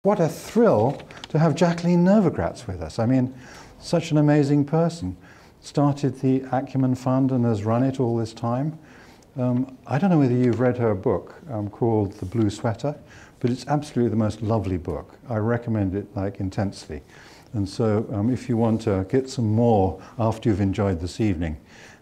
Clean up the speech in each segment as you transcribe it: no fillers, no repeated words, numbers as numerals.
What a thrill to have Jacqueline Novogratz with us. I mean, such an amazing person. Started the Acumen Fund and has run it all this time. I don't know whether you've read her book called The Blue Sweater, but it's absolutely the most lovely book. I recommend it like intensely. And so if you want to get some more after you've enjoyed this evening,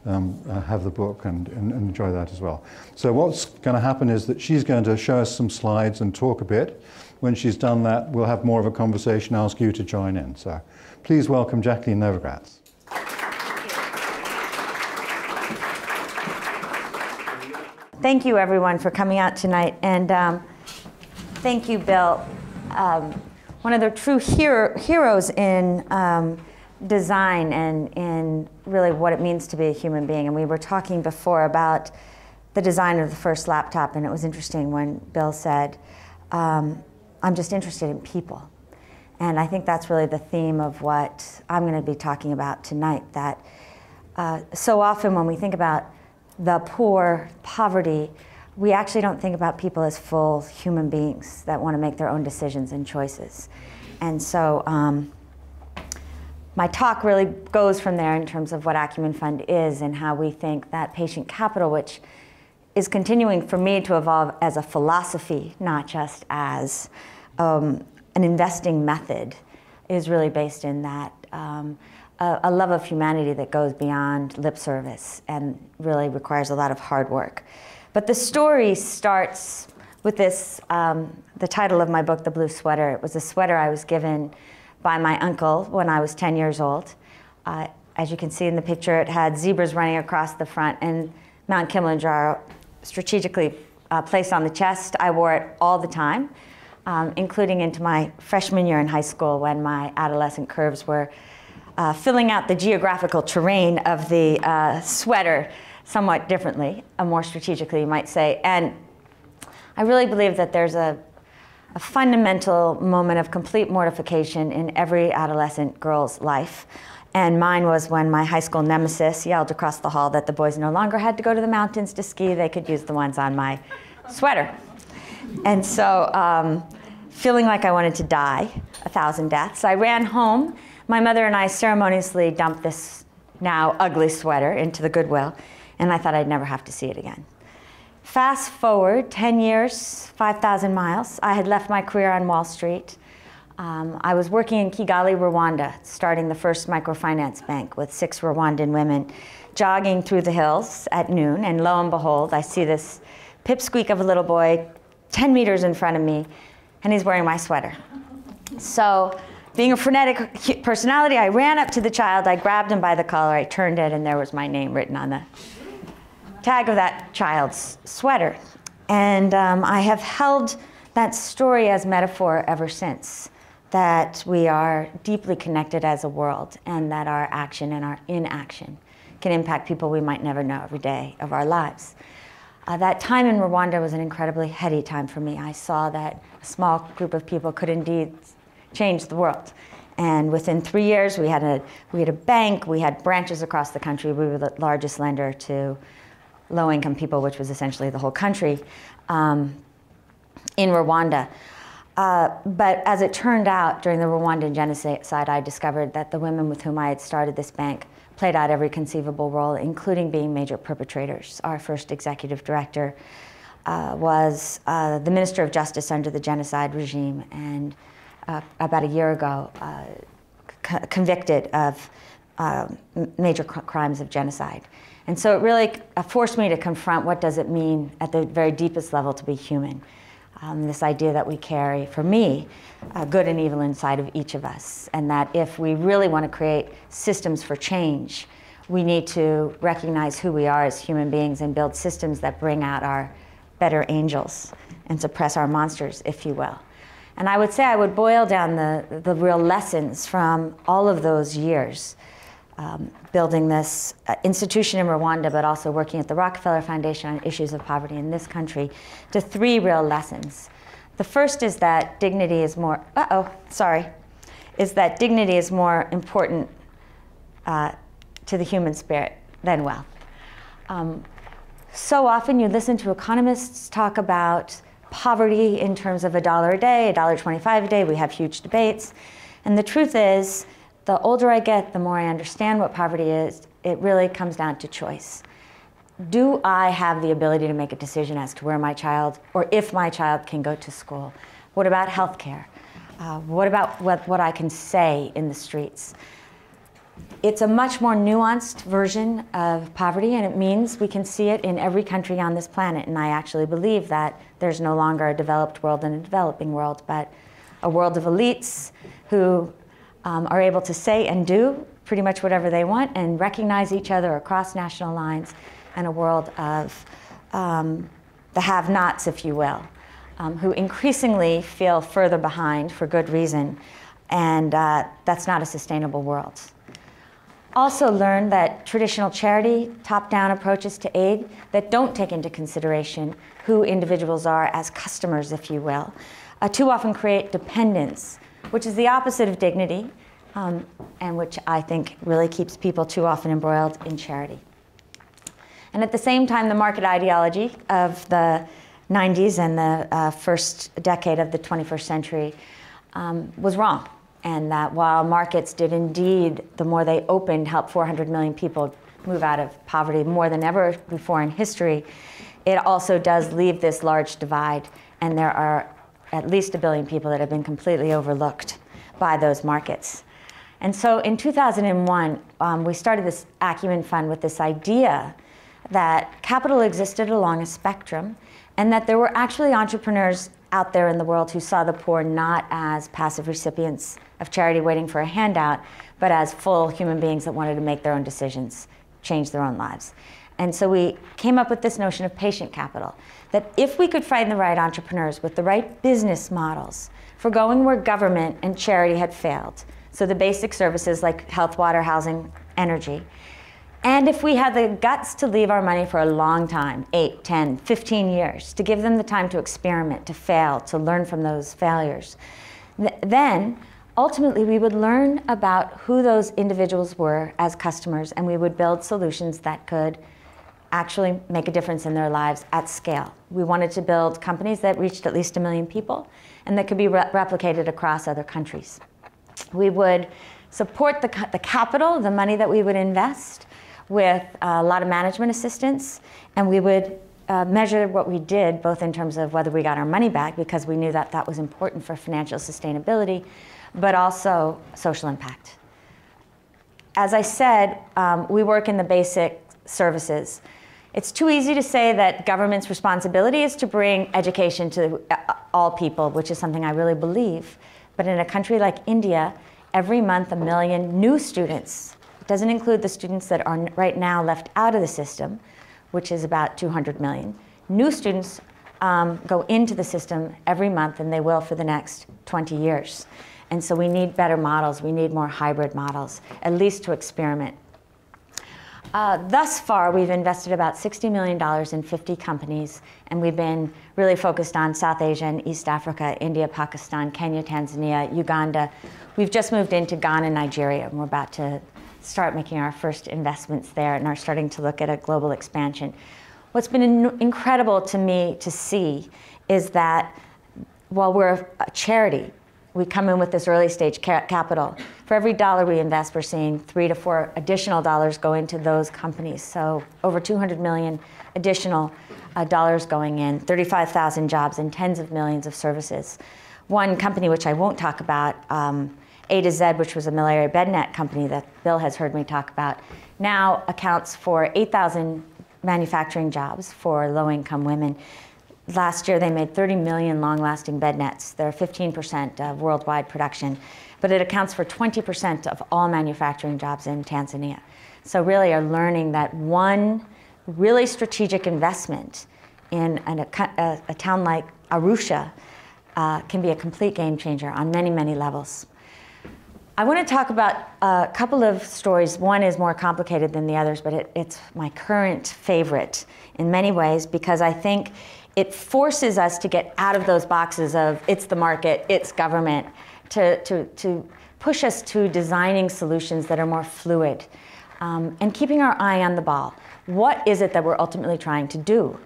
have the book and enjoy that as well. So what's going to happen is that she's going to show us some slides and talk a bit. When she's done that, we'll have more of a conversation, ask you to join in. So please welcome Jacqueline Novogratz. Thank you, everyone, for coming out tonight. And thank you, Bill. One of the true heroes in design and in really what it means to be a human being. And we were talking before about the design of the first laptop, and it was interesting when Bill said, I'm just interested in people. And I think that's really the theme of what I'm going to be talking about tonight, that so often when we think about the poor, poverty, we actually don't think about people as full human beings that want to make their own decisions and choices. And so my talk really goes from there in terms of what Acumen Fund is and how we think that patient capital, which is continuing for me to evolve as a philosophy, not just as an investing method, is really based in that a love of humanity that goes beyond lip service and really requires a lot of hard work. But the story starts with this, the title of my book, The Blue Sweater. It was a sweater I was given by my uncle when I was 10 years old. As you can see in the picture, it had zebras running across the front and Mount Kilimanjaro strategically placed on the chest. I wore it all the time, including into my freshman year in high school when my adolescent curves were filling out the geographical terrain of the sweater somewhat differently, more strategically, you might say. And I really believe that there's a fundamental moment of complete mortification in every adolescent girl's life. And mine was when my high school nemesis yelled across the hall that the boys no longer had to go to the mountains to ski, they could use the ones on my sweater. And so feeling like I wanted to die, 1,000 deaths, I ran home. My mother and I ceremoniously dumped this now ugly sweater into the Goodwill, and I thought I'd never have to see it again. Fast forward 10 years, 5,000 miles. I had left my career on Wall Street. I was working in Kigali, Rwanda, starting the first microfinance bank with 6 Rwandan women, jogging through the hills at noon, and lo and behold, I see this pipsqueak of a little boy 10 meters in front of me, and he's wearing my sweater. So, being a frenetic personality, I ran up to the child, I grabbed him by the collar, I turned it, and there was my name written on the tag of that child's sweater. And I have held that story as metaphor ever since, that we are deeply connected as a world and that our action and our inaction can impact people we might never know every day of our lives. That time in Rwanda was an incredibly heady time for me. I saw that a small group of people could indeed change the world. And within 3 years, we had a bank, we had branches across the country. We were the largest lender to low-income people, which was essentially the whole country, in Rwanda. But as it turned out, during the Rwandan genocide, I discovered that the women with whom I had started this bank played out every conceivable role, including being major perpetrators. Our first executive director was the Minister of Justice under the genocide regime, and about a year ago, convicted of major crimes of genocide. And so it really forced me to confront what does it mean at the very deepest level to be human. This idea that we carry, for me, good and evil inside of each of us, and that if we really want to create systems for change, we need to recognize who we are as human beings and build systems that bring out our better angels and suppress our monsters, if you will. And I would say I would boil down the real lessons from all of those years, building this institution in Rwanda, but also working at the Rockefeller Foundation on issues of poverty in this country, to 3 real lessons. The first is that dignity is more, is that dignity is more important to the human spirit than wealth. So often you listen to economists talk about poverty in terms of $1 a day, $1.25 a day. We have huge debates. And the truth is, the older I get, the more I understand what poverty is. It really comes down to choice. Do I have the ability to make a decision as to where my child, or if my child can go to school? What about healthcare? What about what I can say in the streets? It's a much more nuanced version of poverty, and it means we can see it in every country on this planet. And I actually believe that there's no longer a developed world and a developing world, but a world of elites who are able to say and do pretty much whatever they want and recognize each other across national lines, and a world of the have-nots, if you will, who increasingly feel further behind for good reason, and that's not a sustainable world. Also learn that traditional charity, top-down approaches to aid that don't take into consideration who individuals are as customers, if you will, too often create dependence, which is the opposite of dignity, and which I think really keeps people too often embroiled in charity. And at the same time, the market ideology of the 90s and the first decade of the 21st century was wrong. And that while markets did indeed, the more they opened, help 400 million people move out of poverty more than ever before in history, it also does leave this large divide. And there are at least 1 billion people that have been completely overlooked by those markets. And so in 2001, we started this Acumen Fund with this idea that capital existed along a spectrum, and that there were actually entrepreneurs out there in the world who saw the poor not as passive recipients of charity waiting for a handout, but as full human beings that wanted to make their own decisions, change their own lives. And so we came up with this notion of patient capital, that if we could find the right entrepreneurs with the right business models for going where government and charity had failed, so the basic services like health, water, housing, energy, and if we had the guts to leave our money for a long time, 8, 10, 15 years, to give them the time to experiment, to fail, to learn from those failures, then ultimately we would learn about who those individuals were as customers, and we would build solutions that could actually make a difference in their lives at scale. We wanted to build companies that reached at least 1 million people and that could be replicated across other countries. We would support the capital, the money that we would invest, with a lot of management assistance, and we would measure what we did, both in terms of whether we got our money back, because we knew that that was important for financial sustainability, but also social impact. As I said, we work in the basic services. It's too easy to say that government's responsibility is to bring education to all people, which is something I really believe. But in a country like India, every month 1 million new students, it doesn't include the students that are right now left out of the system, which is about 200 million. New students go into the system every month, and they will for the next 20 years. And so we need better models. We need more hybrid models, at least to experiment. Thus far, we've invested about $60 million in 50 companies, and we've been really focused on South Asia and East Africa, India, Pakistan, Kenya, Tanzania, Uganda. We've just moved into Ghana and Nigeria, and we're about to start making our first investments there and are starting to look at a global expansion. What's been incredible to me to see is that while we're a charity, we come in with this early stage capital. For every dollar we invest, we're seeing 3 to 4 additional dollars go into those companies. So over 200 million additional dollars going in, 35,000 jobs, and tens of millions of services. One company, which I won't talk about, A to Z, which was a malaria bed net company that Bill has heard me talk about, now accounts for 8,000 manufacturing jobs for low-income women. Last year, they made 30 million long-lasting bed nets. They're 15% of worldwide production, but it accounts for 20% of all manufacturing jobs in Tanzania. So really are learning that one really strategic investment in a town like Arusha can be a complete game changer on many, many levels. I want to talk about a couple of stories. One is more complicated than the others, but it's my current favorite in many ways, because I think it forces us to get out of those boxes of it's the market, it's government, to push us to designing solutions that are more fluid and keeping our eye on the ball. What is it that we're ultimately trying to do?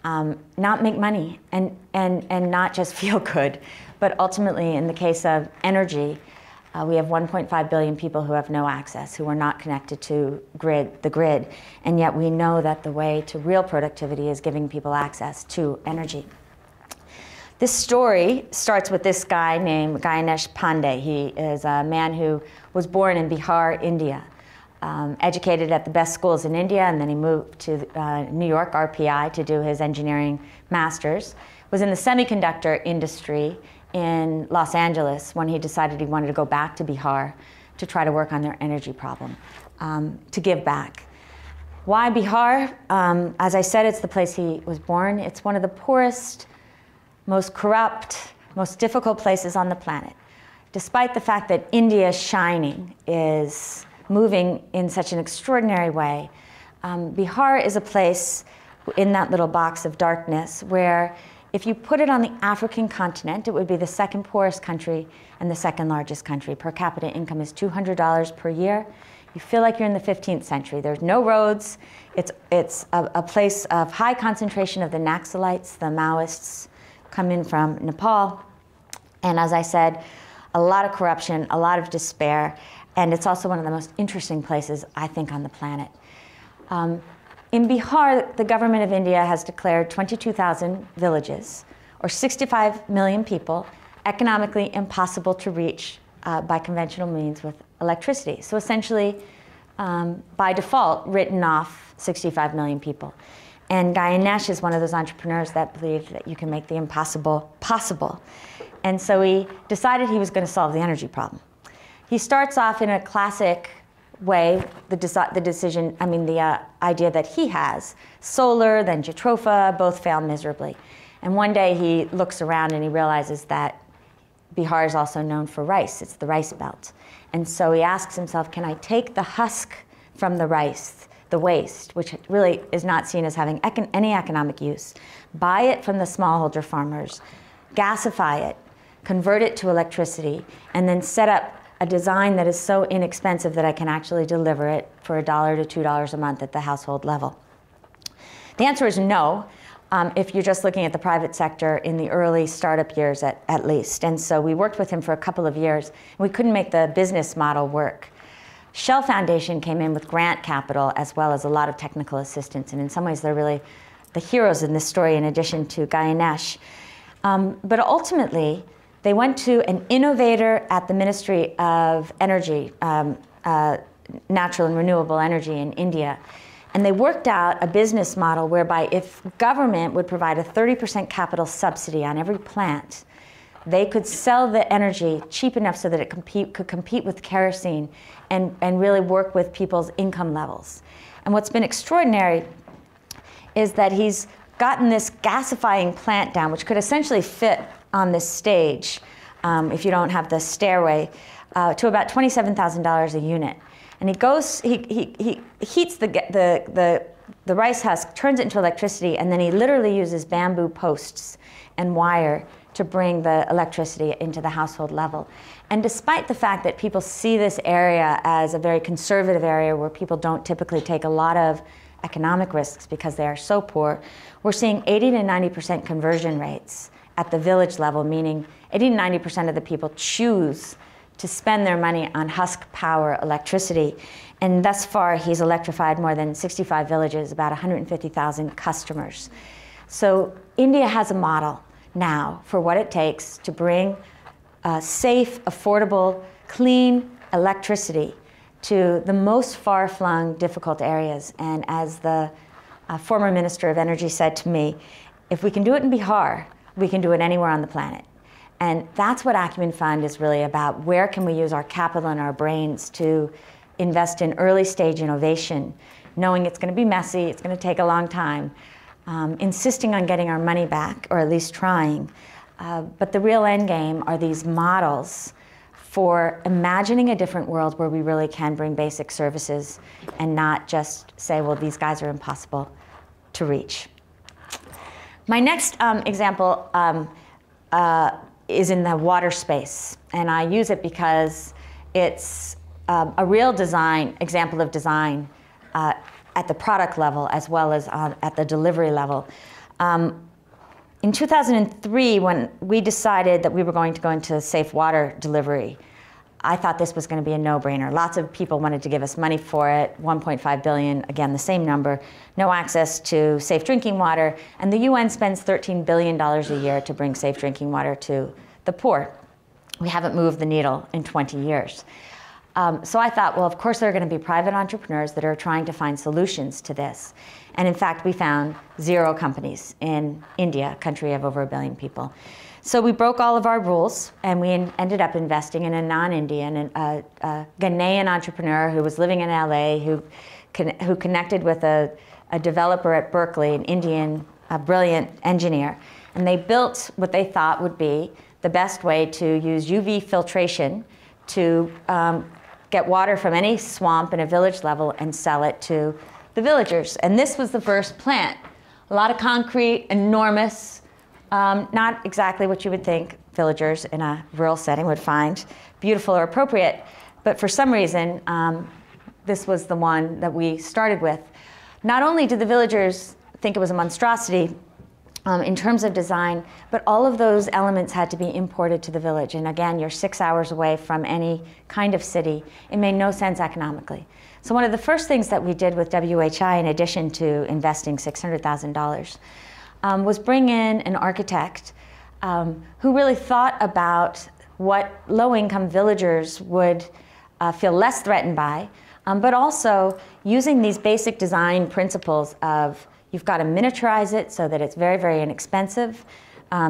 not make money, and not just feel good, but ultimately, in the case of energy, we have 1.5 billion people who have no access, who are not connected to the grid, and yet we know that the way to real productivity is giving people access to energy. This story starts with this guy named Ganesh Pandey. He is a man who was born in Bihar, India, educated at the best schools in India, and then he moved to New York, RPI, to do his engineering master's. Was in the semiconductor industry in Los Angeles when he decided he wanted to go back to Bihar to try to work on their energy problem, to give back. Why Bihar? As I said, it's the place he was born. It's one of the poorest, most corrupt, most difficult places on the planet. Despite the fact that India's shining is moving in such an extraordinary way, Bihar is a place in that little box of darkness where if you put it on the African continent, it would be the second poorest country and the second largest country. Per capita income is $200 per year. You feel like you're in the 15th century. There's no roads. It's a place of high concentration of the Naxalites, the Maoists, come in from Nepal. And as I said, a lot of corruption, a lot of despair, and it's also one of the most interesting places, I think, on the planet. In Bihar, the government of India has declared 22,000 villages, or 65 million people, economically impossible to reach by conventional means with electricity. So essentially, by default, written off 65 million people. And Ganesh is one of those entrepreneurs that believed that you can make the impossible possible. And so he decided he was going to solve the energy problem. He starts off in a classic way, the idea that he has. Solar, then Jatropha, both fail miserably. And one day he looks around and he realizes that Bihar is also known for rice. It's the rice belt. And so he asks himself, can I take the husk from the rice, the waste, which really is not seen as having any economic use, buy it from the smallholder farmers, gasify it, convert it to electricity, and then set up a design that is so inexpensive that I can actually deliver it for $1 to $2 a month at the household level? The answer is no, if you're just looking at the private sector in the early startup years at least. And so we worked with him for a couple of years, and we couldn't make the business model work. Shell Foundation came in with grant capital as well as a lot of technical assistance, and in some ways they're really the heroes in this story in addition to Ganesh. But ultimately, they went to an innovator at the Ministry of Energy, Natural and Renewable Energy in India. And they worked out a business model whereby if government would provide a 30% capital subsidy on every plant, they could sell the energy cheap enough so that it could compete with kerosene and really work with people's income levels. And what's been extraordinary is that he's gotten this gasifying plant down, which could essentially fit on this stage, if you don't have the stairway, to about $27,000 a unit. And he heats the rice husk, turns it into electricity, and then he literally uses bamboo posts and wire to bring the electricity into the household level. And despite the fact that people see this area as a very conservative area where people don't typically take a lot of economic risks because they are so poor, we're seeing 80 to 90% conversion rates at the village level, meaning 80 to 90% of the people choose to spend their money on husk power electricity. And thus far, he's electrified more than 65 villages, about 150,000 customers. So India has a model now for what it takes to bring safe, affordable, clean electricity to the most far-flung, difficult areas. And as the former Minister of Energy said to me, if we can do it in Bihar, we can do it anywhere on the planet. And that's what Acumen Fund is really about. Where can we use our capital and our brains to invest in early stage innovation, knowing it's going to be messy, it's going to take a long time, insisting on getting our money back, or at least trying. But the real end game are these models for imagining a different world where we really can bring basic services and not just say, well, these guys are impossible to reach. My next example is in the water space, and I use it because it's a real example of design at the product level as well as at the delivery level. In 2003, when we decided that we were going to go into safe water delivery, I thought this was going to be a no-brainer. Lots of people wanted to give us money for it, 1.5 billion, again, the same number, no access to safe drinking water, and the UN spends $13 billion a year to bring safe drinking water to the poor. We haven't moved the needle in 20 years. So I thought, well, of course there are going to be private entrepreneurs that are trying to find solutions to this. And in fact, we found 0 companies in India, a country of over 1 billion people. So we broke all of our rules, and we ended up investing in a non-Indian, a Ghanaian entrepreneur who was living in LA, who connected with a developer at Berkeley, an Indian, a brilliant engineer. And they built what they thought would be the best way to use UV filtration to get water from any swamp in a village level and sell it to the villagers. And this was the first plant. A lot of concrete, enormous, not exactly what you would think villagers in a rural setting would find beautiful or appropriate. But for some reason, this was the one that we started with. Not only did the villagers think it was a monstrosity in terms of design, but all of those elements had to be imported to the village. And again, you're 6 hours away from any kind of city. It made no sense economically. So one of the first things that we did with WHI, in addition to investing $600,000, was bring in an architect who really thought about what low-income villagers would feel less threatened by, but also using these basic design principles of you've got to miniaturize it so that it's very, very inexpensive,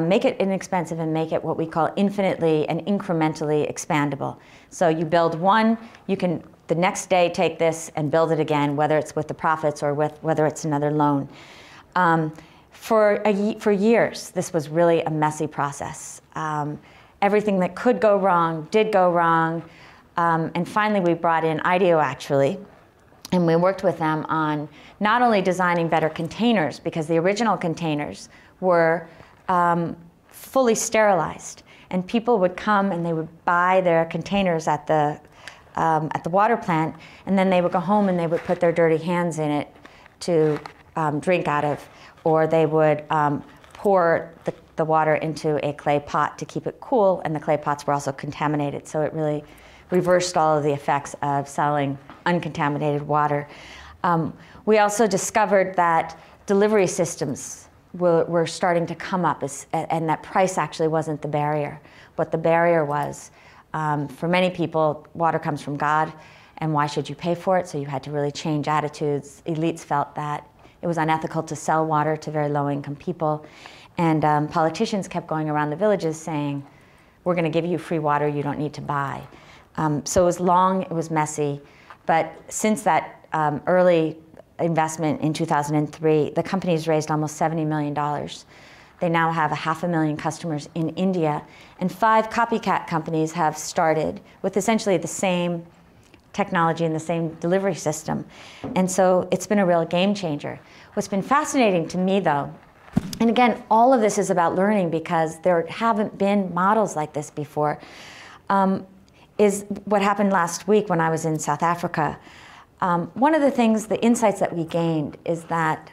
make it inexpensive, and make it what we call infinitely and incrementally expandable. So you build one, you can the next day take this and build it again, whether it's with the profits or whether it's another loan. For years, this was really a messy process. Everything that could go wrong did go wrong. And finally, we brought in IDEO, actually, and we worked with them on not only designing better containers, because the original containers were fully sterilized. And people would come and they would buy their containers at the water plant, and then they would go home and they would put their dirty hands in it to drink out of, or they would pour the water into a clay pot to keep it cool, and the clay pots were also contaminated, so it really reversed all of the effects of selling uncontaminated water. We also discovered that delivery systems were starting to come up, and that price actually wasn't the barrier. What the barrier was, for many people, water comes from God, and why should you pay for it? So you had to really change attitudes. Elites felt that it was unethical to sell water to very low-income people, and politicians kept going around the villages saying, we're going to give you free water you don't need to buy. So it was long, it was messy, but since that early investment in 2003, the company's raised almost $70 million. They now have 500,000 customers in India, and 5 copycat companies have started with essentially the same technology and the same delivery system. And so it's been a real game changer. What's been fascinating to me, though, and again, all of this is about learning because there haven't been models like this before, is what happened last week when I was in South Africa. One of the things, the insights that we gained is that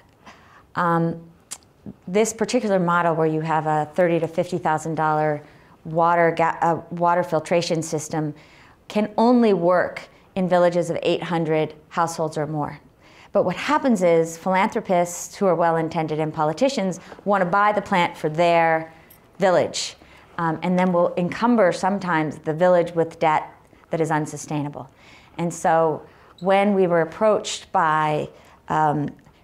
this particular model where you have a $30,000 to $50,000 water filtration system can only work in villages of 800 households or more. But what happens is philanthropists who are well-intended and politicians want to buy the plant for their village, and then will encumber sometimes the village with debt that is unsustainable. And so when we were approached by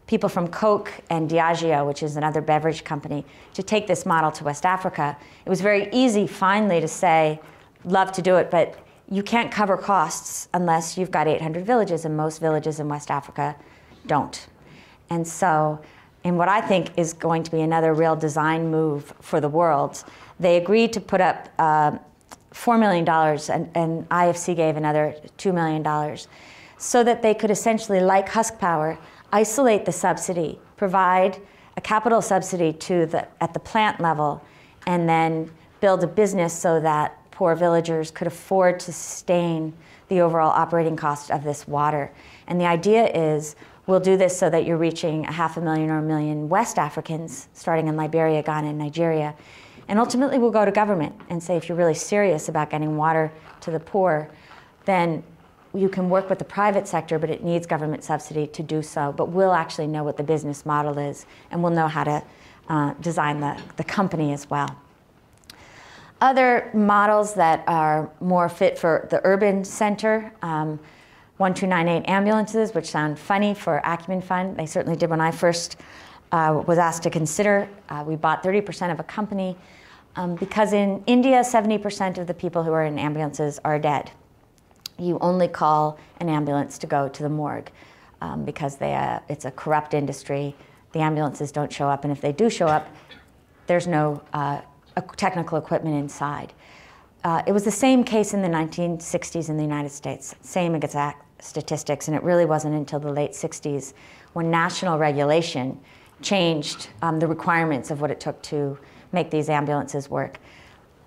people from Coke and Diageo, which is another beverage company, to take this model to West Africa, it was very easy finally to say, love to do it, but you can't cover costs unless you've got 800 villages, and most villages in West Africa don't. And so, in what I think is going to be another real design move for the world, they agreed to put up $4 million, and IFC gave another $2 million, so that they could essentially, like Husk Power, isolate the subsidy, provide a capital subsidy at the plant level, and then build a business so that poor villagers could afford to sustain the overall operating cost of this water. And the idea is we'll do this so that you're reaching 500,000 or 1 million West Africans, starting in Liberia, Ghana, and Nigeria. And ultimately, we'll go to government and say, if you're really serious about getting water to the poor, then you can work with the private sector, but it needs government subsidy to do so. But we'll actually know what the business model is, and we'll know how to design the company as well. Other models that are more fit for the urban center, 1298 ambulances, which sound funny for Acumen Fund. They certainly did when I first was asked to consider. We bought 30% of a company because in India, 70% of the people who are in ambulances are dead. You only call an ambulance to go to the morgue because it's a corrupt industry. The ambulances don't show up, and if they do show up, there's no technical equipment inside. It was the same case in the 1960s in the United States, same exact statistics, and it really wasn't until the late 60s when national regulation changed the requirements of what it took to make these ambulances work.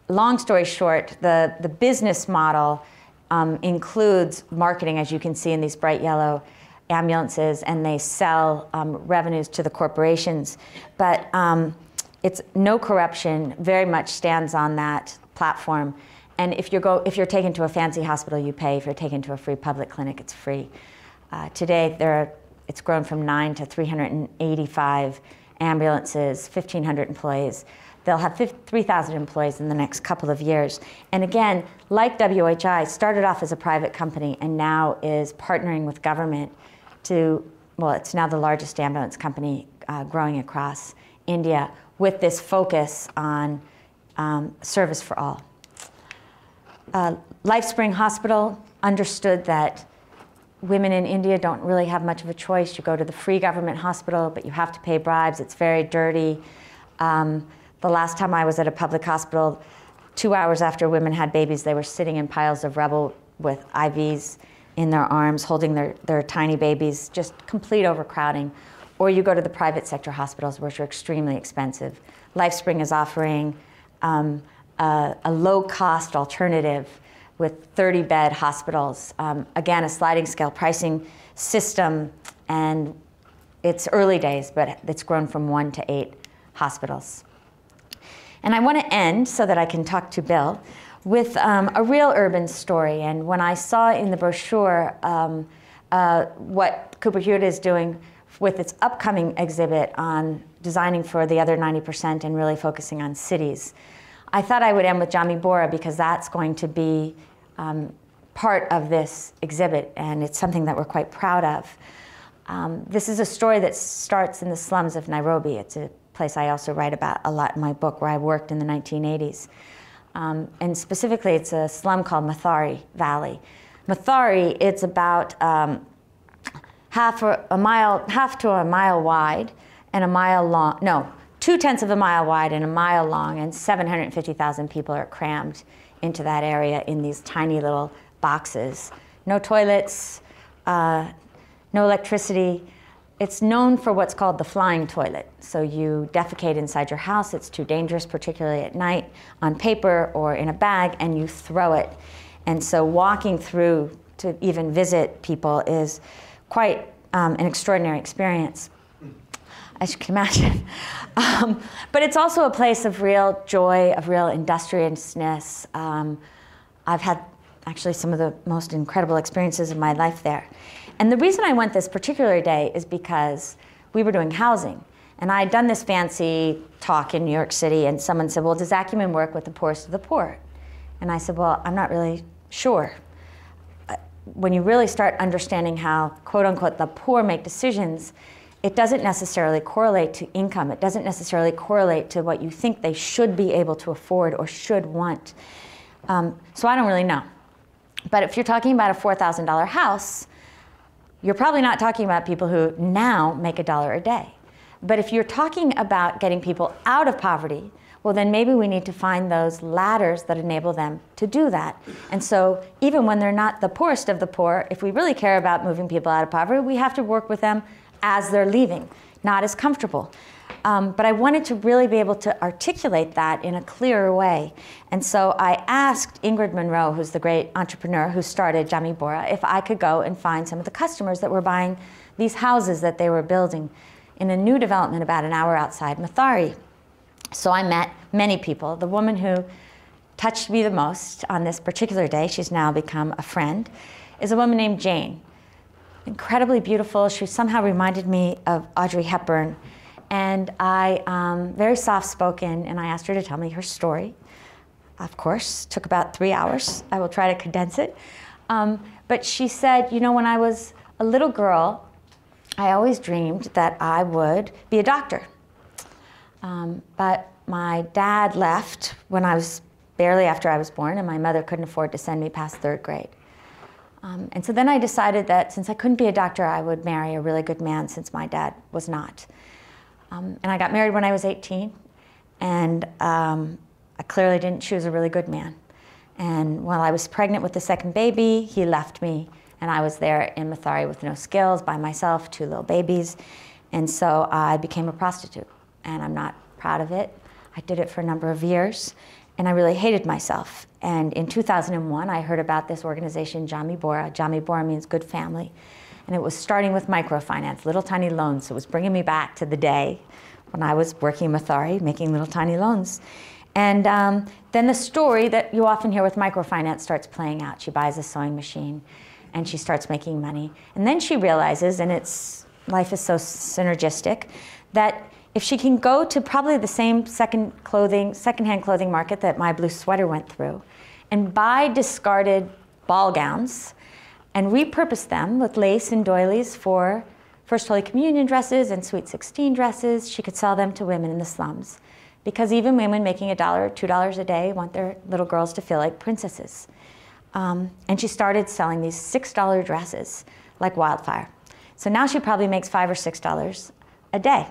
Long story short, the business model includes marketing, as you can see in these bright yellow ambulances, and they sell revenues to the corporations. But it's no corruption, very much stands on that platform. And if you're taken to a fancy hospital, you pay. If you're taken to a free public clinic, it's free. Today, it's grown from 9 to 385 ambulances, 1,500 employees. They'll have 3,000 employees in the next couple of years. And again, like WHI, started off as a private company and now is partnering with government it's now the largest ambulance company growing across India with this focus on service for all. LifeSpring Hospital understood that women in India don't really have much of a choice. You go to the free government hospital, but you have to pay bribes. It's very dirty. The last time I was at a public hospital, 2 hours after women had babies, they were sitting in piles of rubble with IVs in their arms, holding their tiny babies, just complete overcrowding. Or you go to the private sector hospitals, which are extremely expensive. LifeSpring is offering a low-cost alternative with 30-bed hospitals. Again, a sliding scale pricing system, and it's early days, but it's grown from 1 to 8 hospitals. And I want to end, so that I can talk to Bill, with a real urban story. And when I saw in the brochure what Cooper-Hewitt is doing with its upcoming exhibit on designing for the other 90% and really focusing on cities, I thought I would end with Jamii Bora, because that's going to be part of this exhibit, and it's something that we're quite proud of. This is a story that starts in the slums of Nairobi. It's a place I also write about a lot in my book, where I worked in the 1980s. And specifically, it's a slum called Mathare Valley. Mathare, it's about half to a mile wide and a mile long, no, 2/10 of a mile wide and a mile long, and 750,000 people are crammed into that area in these tiny little boxes. No toilets, no electricity. It's known for what's called the flying toilet. So you defecate inside your house. It's too dangerous, particularly at night, on paper or in a bag, and you throw it. And so walking through to even visit people is quite an extraordinary experience, as you can imagine. But it's also a place of real joy, of real industriousness. I've had actually some of the most incredible experiences of my life there. And the reason I went this particular day is because we were doing housing. And I had done this fancy talk in New York City, and someone said, well, does Acumen work with the poorest of the poor? And I said, well, I'm not really sure. When you really start understanding how, quote unquote, the poor make decisions, it doesn't necessarily correlate to income. It doesn't necessarily correlate to what you think they should be able to afford or should want. So I don't really know. But if you're talking about a $4,000 house, you're probably not talking about people who now make $1 a day. But if you're talking about getting people out of poverty, well, then maybe we need to find those ladders that enable them to do that. And so even when they're not the poorest of the poor, if we really care about moving people out of poverty, we have to work with them as they're leaving, not as comfortable. But I wanted to really be able to articulate that in a clearer way. And so I asked Ingrid Munro, who's the great entrepreneur who started Jamii Bora, if I could go and find some of the customers that were buying these houses that they were building in a new development about an hour outside Mathari. So I met many people. The woman who touched me the most on this particular day, she's now become a friend, is a woman named Jane. Incredibly beautiful. She somehow reminded me of Audrey Hepburn. And very soft-spoken, and I asked her to tell me her story. Of course, took about 3 hours. I will try to condense it. But she said, you know, when I was a little girl, I always dreamed that I would be a doctor. But my dad left when I was barely after I was born, and my mother couldn't afford to send me past 3rd grade. And so then I decided that since I couldn't be a doctor, I would marry a really good man since my dad was not. And I got married when I was 18, and I clearly didn't choose a really good man. And while I was pregnant with the 2nd baby, he left me, and I was there in Mathari with no skills, by myself, 2 little babies. And so I became a prostitute, and I'm not proud of it. I did it for a number of years, and I really hated myself. And in 2001, I heard about this organization, Jami Bora. Jami Bora means good family. And it was starting with microfinance, little tiny loans. So it was bringing me back to the day when I was working in Mathari, making little tiny loans. And then the story that you often hear with microfinance starts playing out. She buys a sewing machine, and she starts making money. And then she realizes, and life is so synergistic, that if she can go to probably the same secondhand clothing market that my blue sweater went through, and buy discarded ball gowns, and repurpose them with lace and doilies for First Holy Communion dresses and Sweet 16 dresses, she could sell them to women in the slums. Because even women making $1 or $2 a day want their little girls to feel like princesses. And she started selling these $6 dresses like wildfire. So now she probably makes $5 or $6 a day.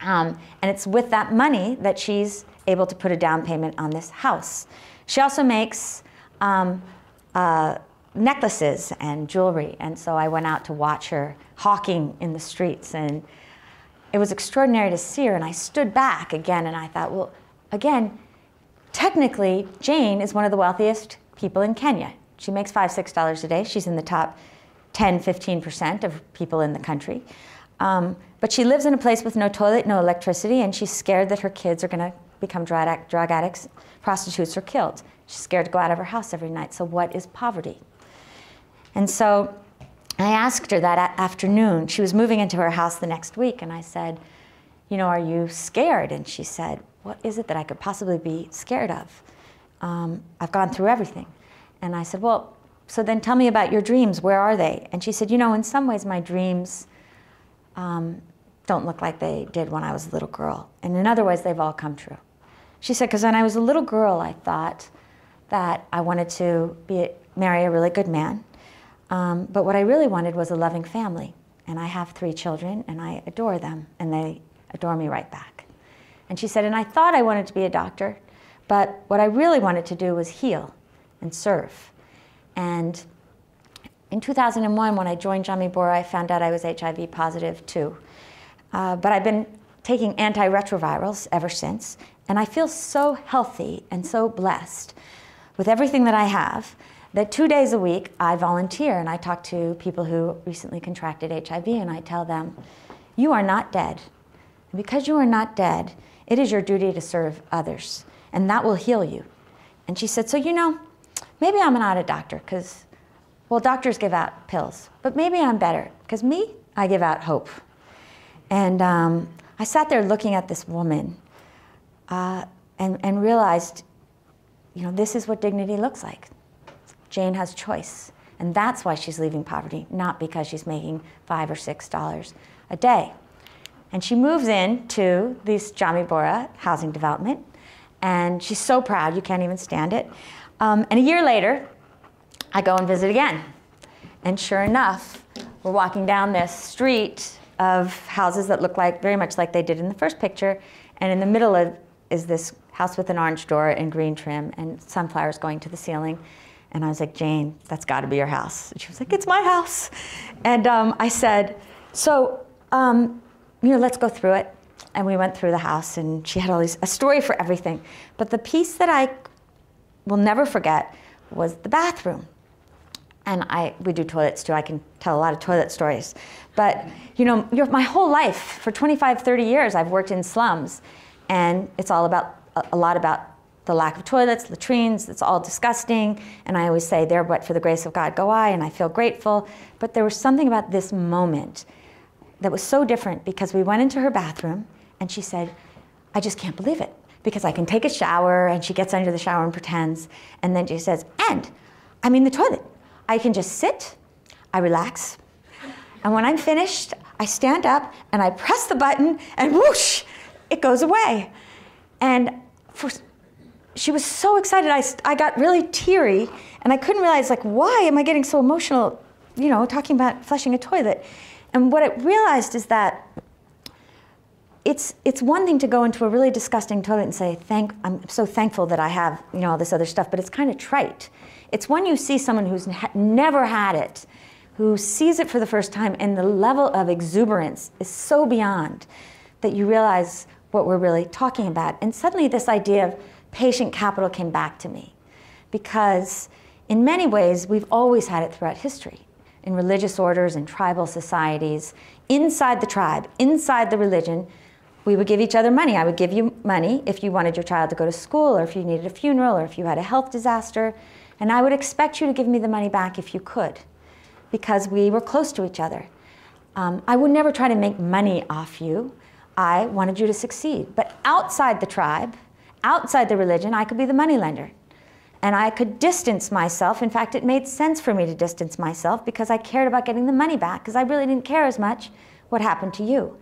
And it's with that money that she's able to put a down payment on this house. She also makes necklaces and jewelry, and so I went out to watch her hawking in the streets, and it was extraordinary to see her, and I stood back again, and I thought, well, again, technically, Jane is one of the wealthiest people in Kenya. She makes $5, $6 a day. She's in the top 10, 15% of people in the country. But she lives in a place with no toilet, no electricity, and she's scared that her kids are going to become drug addicts, prostitutes, or killed. She's scared to go out of her house every night. So what is poverty? And so I asked her that afternoon. She was moving into her house the next week, and I said, you know, are you scared? And she said, what is it that I could possibly be scared of? I've gone through everything. And I said, well, so then tell me about your dreams. Where are they? And she said, you know, in some ways my dreams don't look like they did when I was a little girl. And in other ways, they've all come true. She said, because when I was a little girl, I thought that I wanted to marry a really good man. But what I really wanted was a loving family. And I have 3 children, and I adore them, and they adore me right back. And she said, and I thought I wanted to be a doctor, but what I really wanted to do was heal and serve. And in 2001, when I joined Jami Bora, I found out I was HIV positive too. But I've been taking antiretrovirals ever since, and I feel so healthy and so blessed with everything that I have that 2 days a week I volunteer, and I talk to people who recently contracted HIV, and I tell them, you are not dead. And because you are not dead, it is your duty to serve others, and that will heal you. And she said, so you know, maybe I'm not a doctor, because, well, doctors give out pills, but maybe I'm better, because me, I give out hope. And I sat there looking at this woman and realized, you know, this is what dignity looks like. Jane has choice, and that's why she's leaving poverty, not because she's making $5 or $6 a day. And she moves into this Jami Bora housing development, and she's so proud, you can't even stand it. And a year later, I go and visit again. And sure enough, we're walking down this street of houses that look very much like they did in the first picture, and in the middle is this house with an orange door and green trim and sunflowers going to the ceiling. And I was like, Jane, that's got to be your house. And she was like, it's my house. And I said, so, you know, let's go through it. And we went through the house, and she had a story for everything. But the piece that I will never forget was the bathroom. And we do toilets too. I can tell a lot of toilet stories. But you know, my whole life, for 25, 30 years, I've worked in slums. And it's all about, a lot about the lack of toilets, latrines. It's all disgusting. And I always say, there but for the grace of God go I, and I feel grateful. But there was something about this moment that was so different, because we went into her bathroom and she said, I just can't believe it, because I can take a shower, and she gets under the shower and pretends. And then she says, and I'm in the toilet. I can just sit, I relax, and when I'm finished, I stand up and I press the button, and whoosh, it goes away. And she was so excited, I got really teary, and I couldn't realize, like, why am I getting so emotional, you know, talking about flushing a toilet? And what I realized is that it's one thing to go into a really disgusting toilet and say, I'm so thankful that I have, you know, all this other stuff, but it's kind of trite. It's when you see someone who's never had it, who sees it for the first time, and the level of exuberance is so beyond that you realize what we're really talking about. And suddenly this idea of patient capital came back to me, because in many ways we've always had it throughout history, in religious orders and tribal societies. Inside the tribe, inside the religion, we would give each other money. I would give you money if you wanted your child to go to school, or if you needed a funeral, or if you had a health disaster. And I would expect you to give me the money back if you could, because we were close to each other. I would never try to make money off you. I wanted you to succeed. But outside the tribe, outside the religion, I could be the moneylender. And I could distance myself. In fact, it made sense for me to distance myself, because I cared about getting the money back, because I really didn't care as much what happened to you.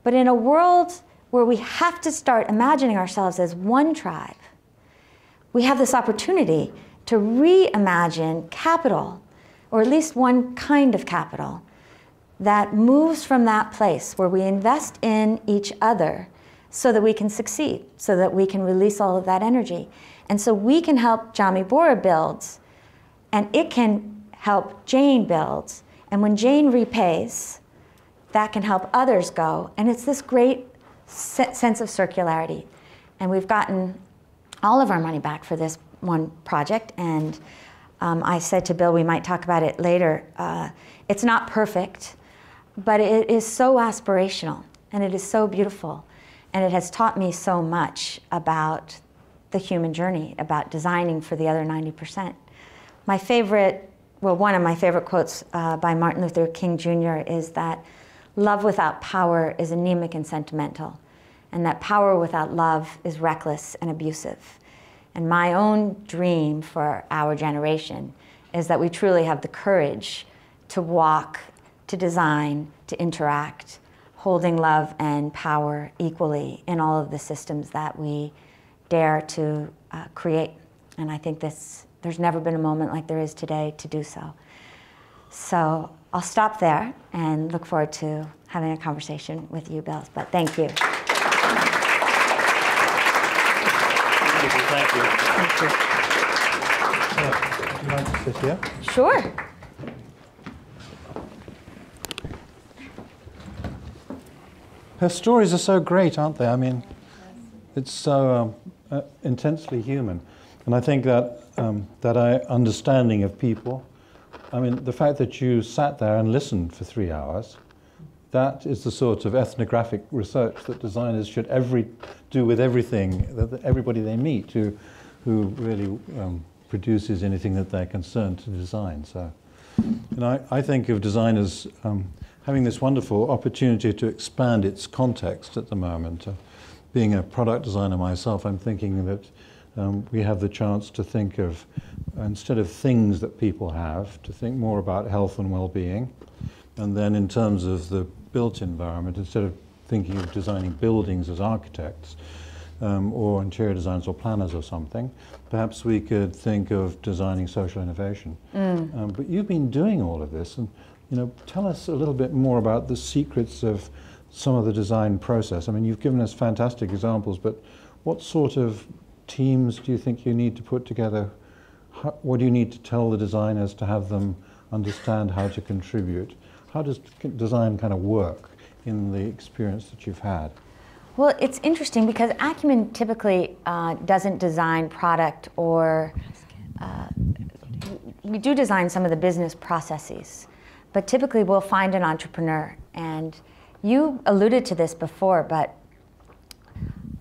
But in a world where we have to start imagining ourselves as one tribe, we have this opportunity to reimagine capital, or at least one kind of capital, that moves from that place where we invest in each other so that we can succeed, so that we can release all of that energy. And so we can help Jami Bora build, and it can help Jane build. And when Jane repays, that can help others go. And it's this great sense of circularity. And we've gotten all of our money back for this one project. And I said to Bill, we might talk about it later. It's not perfect, but it is so aspirational, and it is so beautiful. And it has taught me so much about the human journey, about designing for the other 90%. My favorite, well, one of my favorite quotes by Martin Luther King Jr. is that love without power is anemic and sentimental, and that power without love is reckless and abusive. And my own dream for our generation is that we truly have the courage to walk, to design, to interact, holding love and power equally in all of the systems that we dare to create. And I think there's never been a moment like there is today to do so. So I'll stop there and look forward to having a conversation with you, Bill. But thank you. Thank you. Thank you. Would you like to sit here? Sure. Her stories are so great, aren't they? I mean, it's so intensely human. And I think that that understanding of people, I mean, the fact that you sat there and listened for 3 hours, that is the sort of ethnographic research that designers should do with everything, everybody they meet who really produces anything that they're concerned to design. So, I think of designers having this wonderful opportunity to expand its context at the moment. Being a product designer myself, I'm thinking that we have the chance to think of, instead of things that people have, to think more about health and well-being. And then in terms of the built environment, instead of thinking of designing buildings as architects, or interior designers or planners or something, perhaps we could think of designing social innovation. But you've been doing all of this, and tell us a little bit more about the secrets of some of the design process. I mean, you've given us fantastic examples, but what sort of teams do you think you need to put together? What do you need to tell the designers to have them understand how to contribute? How does design kind of work in the experience that you've had? Well, it's interesting because Acumen typically doesn't design product or we do design some of the business processes, but typically we'll find an entrepreneur. And you alluded to this before, but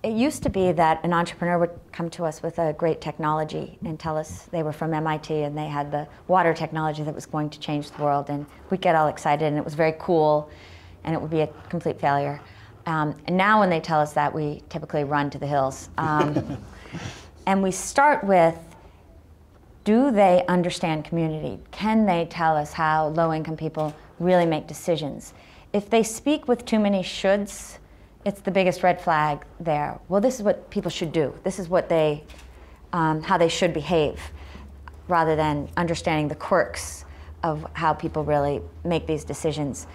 it used to be that an entrepreneur would come to us with a great technology and tell us they were from MIT and they had the water technology that was going to change the world, and we'd get all excited and it was very cool and it would be a complete failure. And now when they tell us that, we typically run to the hills. And we start with, do they understand community? Can they tell us how low-income people really make decisions? If they speak with too many shoulds, it's the biggest red flag there. Well, this is what people should do. This is what they, how they should behave, rather than understanding the quirks of how people really make these decisions.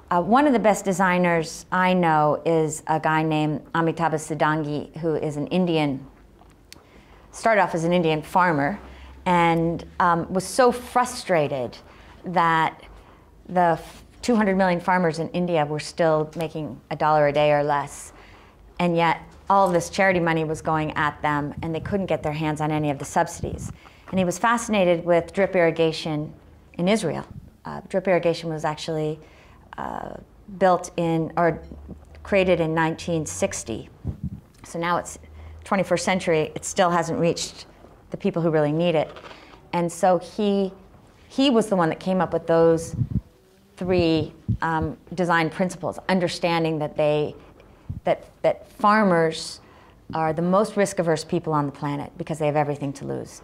One of the best designers I know is a guy named Amitabh Siddhangi, who is an Indian, started off as an Indian farmer, and was so frustrated that the 200 million farmers in India were still making $1 a day or less, and yet all of this charity money was going at them and they couldn't get their hands on any of the subsidies. And he was fascinated with drip irrigation in Israel. Drip irrigation was actually built in, or created in 1960. So now it's 21st century, it still hasn't reached the people who really need it. And so he was the one that came up with those 3 design principles, understanding that that farmers are the most risk-averse people on the planet because they have everything to lose.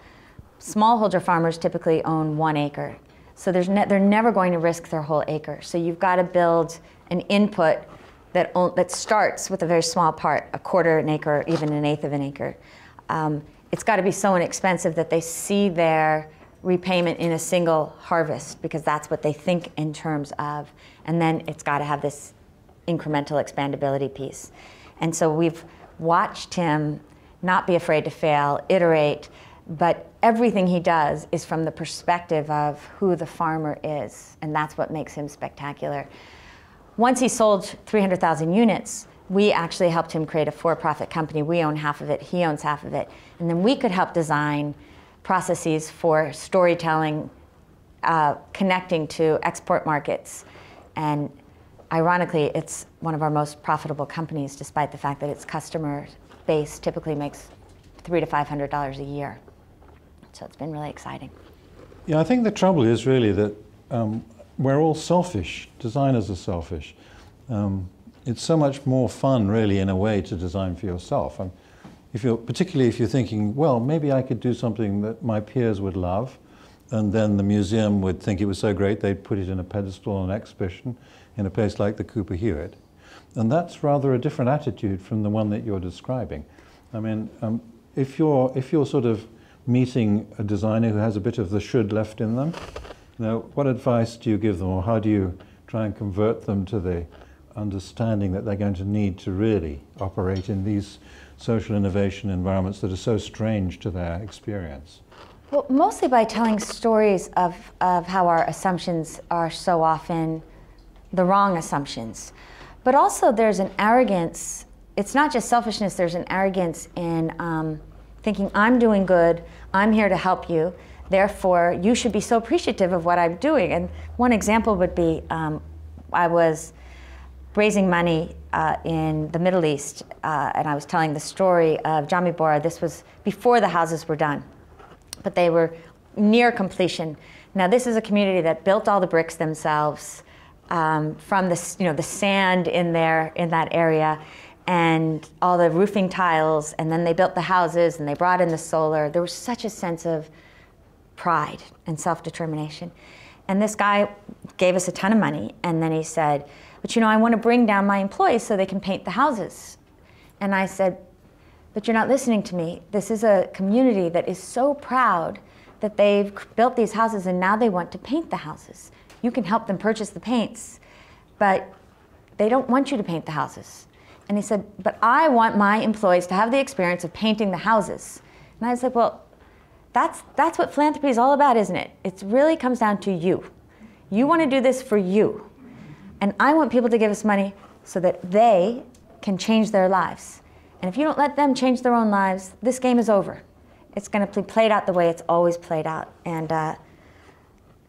Smallholder farmers typically own 1 acre, so they're never going to risk their whole acre. So you've got to build an input that starts with a very small part, 1/4 an acre, even 1/8 of an acre. It's got to be so inexpensive that they see their repayment in a single harvest, because that's what they think in terms of, and then it's got to have this incremental expandability piece. And so we've watched him not be afraid to fail, iterate, but everything he does is from the perspective of who the farmer is, and that's what makes him spectacular. Once he sold 300,000 units, we actually helped him create a for-profit company. We own half of it, he owns half of it, and then we could help design processes for storytelling, connecting to export markets. And ironically, it's one of our most profitable companies, despite the fact that its customer base typically makes $300 to $500 a year. So it's been really exciting. Yeah, I think the trouble is really that we're all selfish. Designers are selfish. It's so much more fun, really, in a way, to design for yourself. Particularly if you're thinking, well, maybe I could do something that my peers would love, and then the museum would think it was so great they'd put it in a pedestal on an exhibition in a place like the Cooper-Hewitt. And that's rather a different attitude from the one that you're describing. I mean, if you're sort of meeting a designer who has a bit of the should left in them, what advice do you give them, or how do you try and convert them to the understanding that they're going to need to really operate in these social innovation environments that are so strange to their experience? Well, mostly by telling stories of how our assumptions are so often the wrong assumptions. But also there's an arrogance, it's not just selfishness, there's an arrogance in thinking I'm doing good, I'm here to help you, therefore you should be so appreciative of what I'm doing. And one example would be, I was raising money in the Middle East, and I was telling the story of Jami Bora. This was before the houses were done, but they were near completion. Now this is a community that built all the bricks themselves from the sand in that area, and all the roofing tiles, and then they built the houses and they brought in the solar. There was such a sense of pride and self-determination. And this guy gave us a ton of money, and then he said, but I want to bring down my employees so they can paint the houses. And I said, but you're not listening to me. This is a community that is so proud that they've built these houses and now they want to paint the houses. You can help them purchase the paints, but they don't want you to paint the houses. And he said, but I want my employees to have the experience of painting the houses. And I said, well, that's what philanthropy is all about, isn't it? It really comes down to you. You want to do this for you. And I want people to give us money so that they can change their lives. And if you don't let them change their own lives, this game is over. It's going to be played out the way it's always played out. And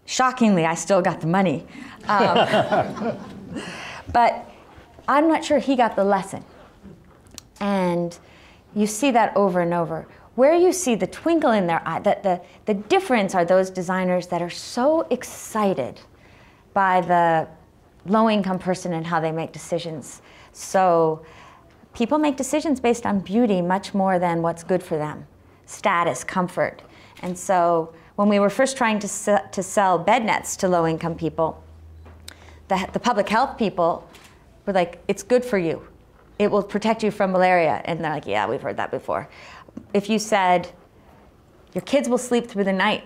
shockingly, I still got the money. But I'm not sure he got the lesson. And you see that over and over. Where you see the twinkle in their eye, the difference are those designers that are so excited by the low-income person and how they make decisions. So people make decisions based on beauty much more than what's good for them, status, comfort. And so when we were first trying to sell bed nets to low-income people, the public health people were like, it's good for you. It will protect you from malaria. And they're like, yeah, we've heard that before. If you said, your kids will sleep through the night,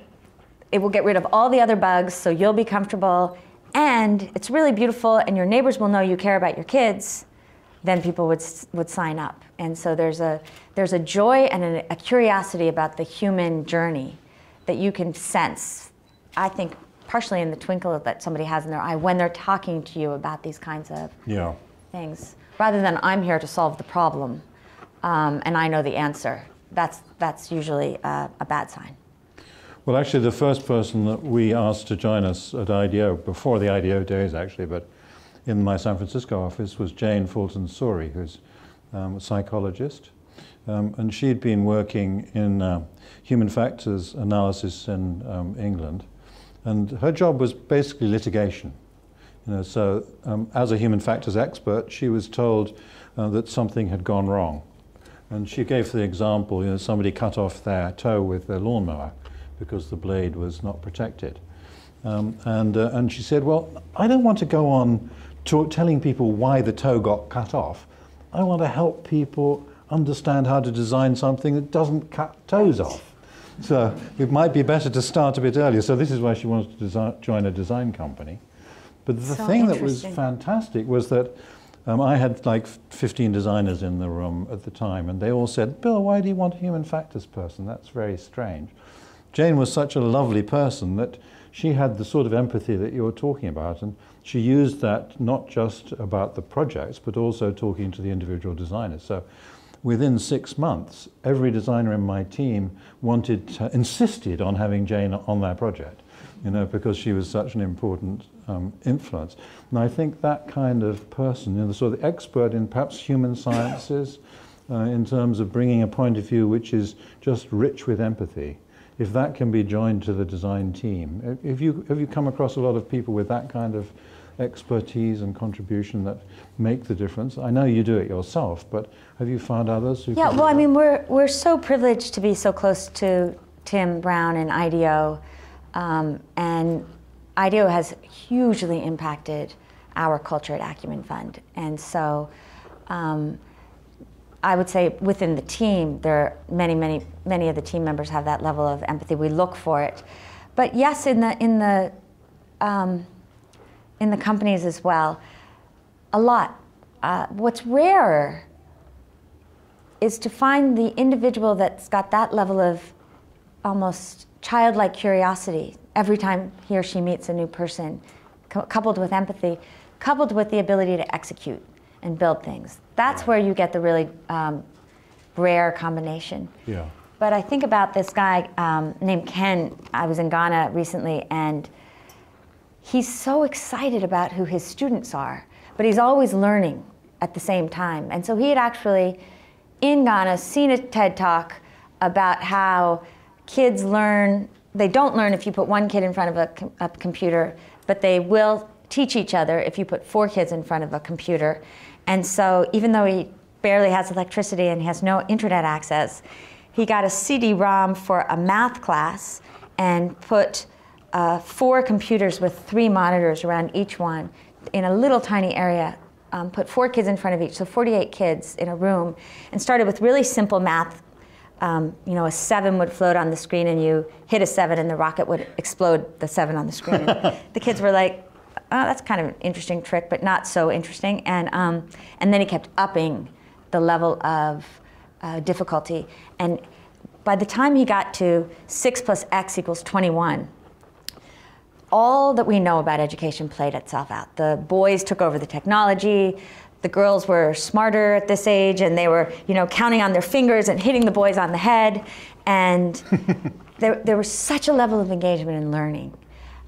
it will get rid of all the other bugs, so you'll be comfortable, and it's really beautiful, and your neighbors will know you care about your kids, then people would sign up. And so there's a joy and a curiosity about the human journey that you can sense, I think, partially in the twinkle that somebody has in their eye when they're talking to you about these kinds of things, rather than I'm here to solve the problem and I know the answer. That's usually a bad sign. Well, actually, the first person that we asked to join us at IDEO, before the IDEO days actually, but in my San Francisco office, was Jane Fulton-Soury, who's a psychologist. And she'd been working in human factors analysis in England. And her job was basically litigation. So as a human factors expert, she was told that something had gone wrong. And she gave the example, somebody cut off their toe with their lawnmower because the blade was not protected. And she said, well, I don't want to go on telling people why the toe got cut off. I want to help people understand how to design something that doesn't cut toes off. So it might be better to start a bit earlier. So this is why she wanted to join a design company. But the thing that was fantastic was that I had like 15 designers in the room at the time, and they all said, Bill, why do you want a human factors person? That's very strange. Jane was such a lovely person that she had the sort of empathy that you were talking about, and she used that not just about the projects, but also talking to the individual designers. So within 6 months, every designer in my team insisted on having Jane on their project, because she was such an important influence. And I think that kind of person, the sort of expert in perhaps human sciences, in terms of bringing a point of view which is just rich with empathy, if that can be joined to the design team, have you come across a lot of people with that kind of expertise and contribution that make the difference? I know you do it yourself, but have you found others who? Yeah, well, I mean, we're so privileged to be so close to Tim Brown and IDEO, and IDEO has hugely impacted our culture at Acumen Fund, and so I would say within the team, there are many of the team members have that level of empathy. We look for it, but yes, in the companies as well, a lot. What's rare is to find the individual that's got that level of almost childlike curiosity every time he or she meets a new person, coupled with empathy, coupled with the ability to execute and build things. That's where you get the really rare combination. Yeah. But I think about this guy named Ken. I was in Ghana recently, and he's so excited about who his students are, but he's always learning at the same time. And so he had actually, in Ghana, seen a TED Talk about how kids learn. They don't learn if you put one kid in front of a computer, but they will teach each other if you put 4 kids in front of a computer. And so even though he barely has electricity and he has no internet access, he got a CD-ROM for a math class and put 4 computers with 3 monitors around each one in a little tiny area, put 4 kids in front of each, so 48 kids in a room, and started with really simple math. A 7 would float on the screen and you hit a 7 and the rocket would explode the 7 on the screen. And the kids were like, oh, that's kind of an interesting trick, but not so interesting. And then he kept upping the level of difficulty. And by the time he got to 6 plus X equals 21, all that we know about education played itself out. The boys took over the technology, the girls were smarter at this age, and they were, you know, counting on their fingers and hitting the boys on the head. And there was such a level of engagement and learning.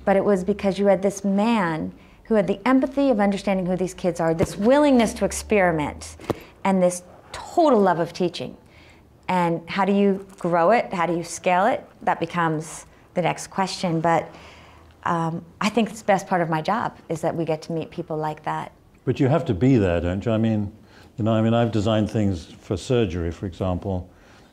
But it was because you had this man who had the empathy of understanding who these kids are, this willingness to experiment, and this total love of teaching. And how do you grow it? How do you scale it? That becomes the next question. But I think it's the best part of my job is that we get to meet people like that. But you have to be there, don't you? I mean, I've designed things for surgery, for example,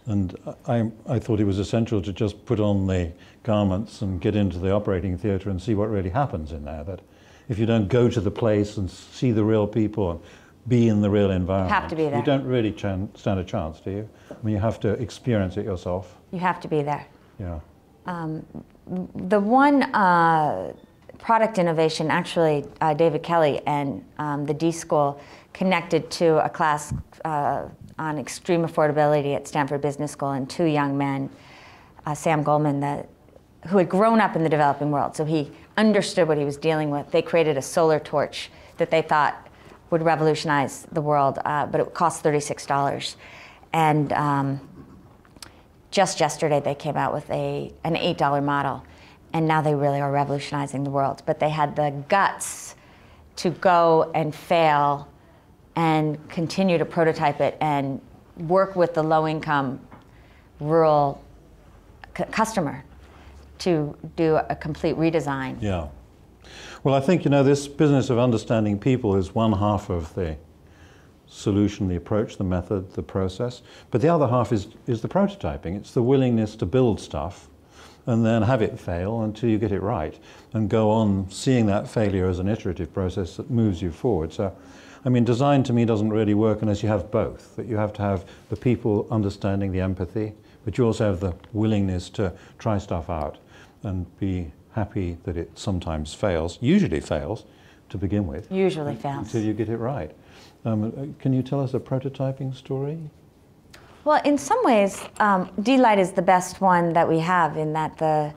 and I thought it was essential to just put on the garments and get into the operating theatre and see what really happens in there. That if you don't go to the place and see the real people and be in the real environment, have to be there. You don't really stand a chance, do you? I mean, you have to experience it yourself. You have to be there. Yeah. The one product innovation, actually, David Kelly and the D School connected to a class on extreme affordability at Stanford Business School, and two young men, Sam Goldman, who had grown up in the developing world, so he understood what he was dealing with. They created a solar torch that they thought would revolutionize the world, but it cost $36. And just yesterday they came out with an $8 model, and now they really are revolutionizing the world. But they had the guts to go and fail and continue to prototype it and work with the low-income rural customer to do a complete redesign. Yeah. Well, I think, this business of understanding people is one half of the solution, the approach, the method, the process. But the other half is the prototyping. It's the willingness to build stuff and then have it fail until you get it right and go on seeing that failure as an iterative process that moves you forward. So, I mean, design to me doesn't really work unless you have both, that you have to have the people understanding the empathy, but you also have the willingness to try stuff out and be happy that it sometimes fails, usually fails to begin with. Usually fails. Until you get it right. Can you tell us a prototyping story? Well, in some ways, D-Light is the best one that we have, in that the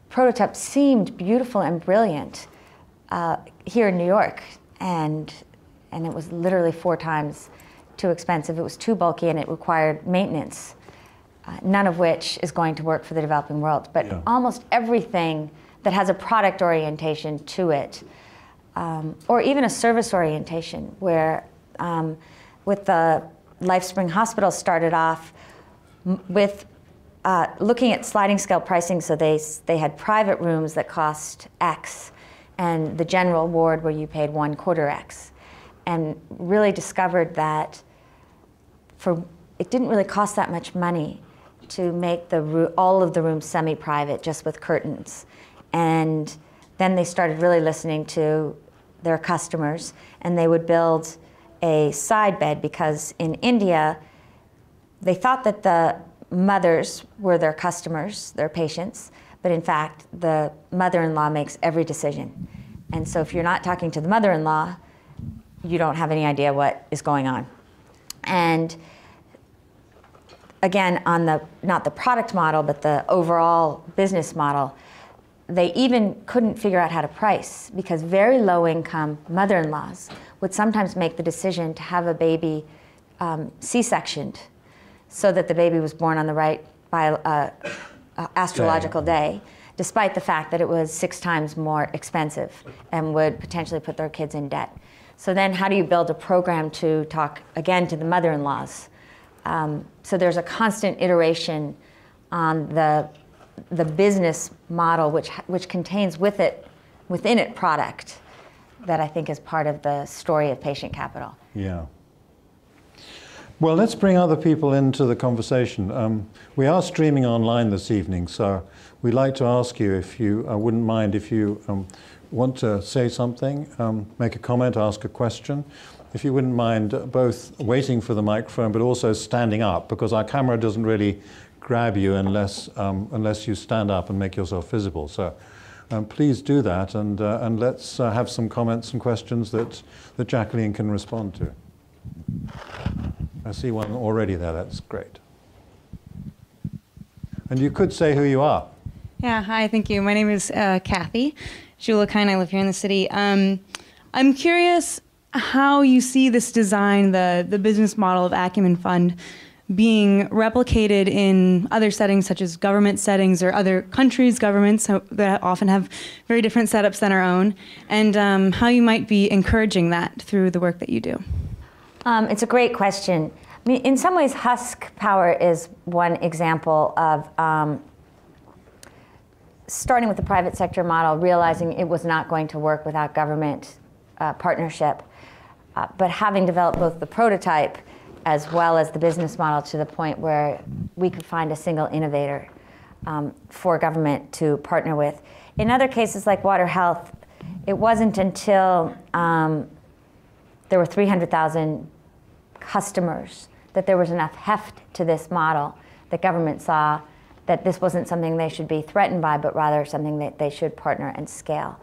prototype seemed beautiful and brilliant here in New York, and it was literally 4 times too expensive. It was too bulky, and it required maintenance, none of which is going to work for the developing world. But yeah, almost everything that has a product orientation to it, or even a service orientation, where with the LifeSpring Hospital started off with looking at sliding scale pricing. So they had private rooms that cost X, and the general ward where you paid 1/4 X, and really discovered that it didn't really cost that much money to make all of the rooms semi-private, just with curtains. And then they started really listening to their customers, and they would build a side bed, because in India, they thought that the mothers were their customers, their patients, but in fact, the mother-in-law makes every decision. And so if you're not talking to the mother-in-law, you don't have any idea what is going on. And again, on not the product model, but the overall business model, they even couldn't figure out how to price, because very low-income mother-in-laws would sometimes make the decision to have a baby C-sectioned, so that the baby was born on the right astrological day, despite the fact that it was 6 times more expensive and would potentially put their kids in debt. So then how do you build a program to talk, again, to the mother-in-laws? So there's a constant iteration on the business model, which contains within it product, that I think is part of the story of patient capital. Yeah. Well, let's bring other people into the conversation. We are streaming online this evening, so we'd like to ask you, if you wouldn't mind, if you want to say something, make a comment, ask a question. If you wouldn't mind both waiting for the microphone, but also standing up, because our camera doesn't really grab you unless you stand up and make yourself visible. So please do that, and let's have some comments and questions that Jacqueline can respond to. I see one already there. That's great. And you could say who you are. Yeah, hi, thank you. My name is Kathy Julakine. I live here in the city. I'm curious, how you see this design, the business model of Acumen Fund, being replicated in other settings, such as government settings or other countries' governments that often have very different setups than our own, and how you might be encouraging that through the work that you do. It's a great question. I mean, in some ways, Husk Power is one example of starting with the private sector model, realizing it was not going to work without government partnership, but having developed both the prototype as well as the business model to the point where we could find a single innovator for government to partner with. In other cases like water health, it wasn't until there were 300,000 customers that there was enough heft to this model that government saw that this wasn't something they should be threatened by, but rather something that they should partner and scale.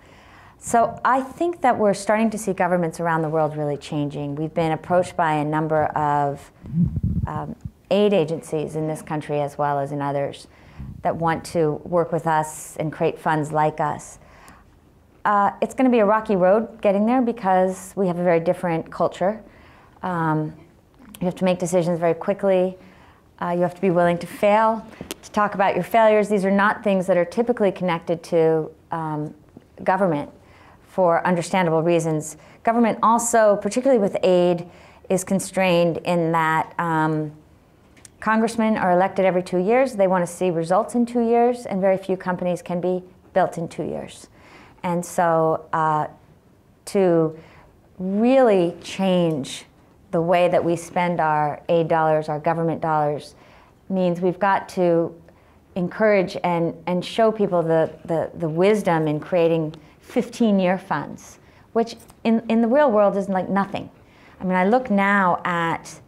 So I think that we're starting to see governments around the world really changing. We've been approached by a number of aid agencies in this country as well as in others that want to work with us and create funds like us. It's going to be a rocky road getting there because we have a very different culture. You have to make decisions very quickly. You have to be willing to fail, to talk about your failures. These are not things that are typically connected to government for understandable reasons. Government also, particularly with aid, is constrained in that congressmen are elected every 2 years. They want to see results in 2 years, and very few companies can be built in 2 years. And so to really change the way that we spend our aid dollars, our government dollars, means we've got to encourage and show people the wisdom in creating 15-year funds, which in the real world is like nothing. I mean, I look now at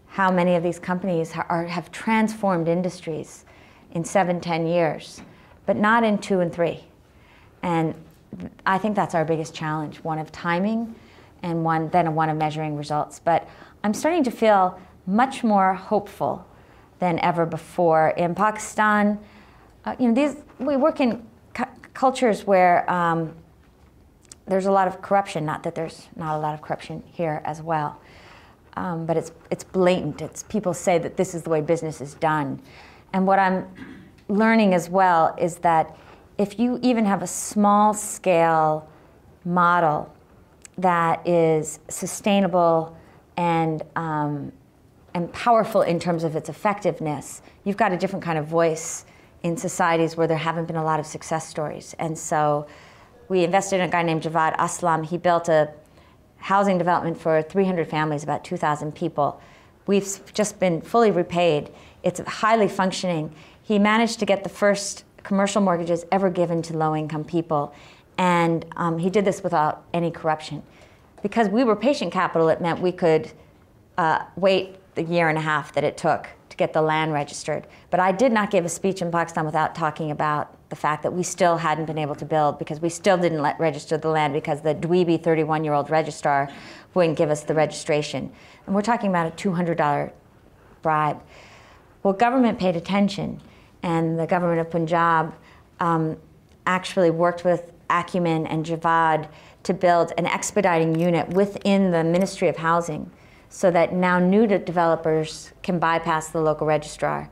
how many of these companies have transformed industries in 7-10 years, but not in 2 and 3. And I think that's our biggest challenge, one of timing and one of measuring results. But I'm starting to feel much more hopeful than ever before. In Pakistan, we work in cultures where there's a lot of corruption. Not that there's not a lot of corruption here as well, but it's blatant. It's people say that this is the way business is done, and what I'm learning as well is that if you even have a small scale model that is sustainable and powerful in terms of its effectiveness, you've got a different kind of voice in societies where there haven't been a lot of success stories. And so we invested in a guy named Javad Aslam. He built a housing development for 300 families, about 2,000 people. We've just been fully repaid. It's highly functioning. He managed to get the first commercial mortgages ever given to low-income people. And he did this without any corruption. Because we were patient capital, it meant we could wait the 1.5 years that it took to get the land registered. But I did not give a speech in Pakistan without talking about the fact that we still hadn't been able to build because we still didn't register the land because the dweeby 31-year-old registrar wouldn't give us the registration. And we're talking about a $200 bribe. Well, government paid attention, and the government of Punjab actually worked with Acumen and Javad to build an expediting unit within the Ministry of Housing so that now new developers can bypass the local registrar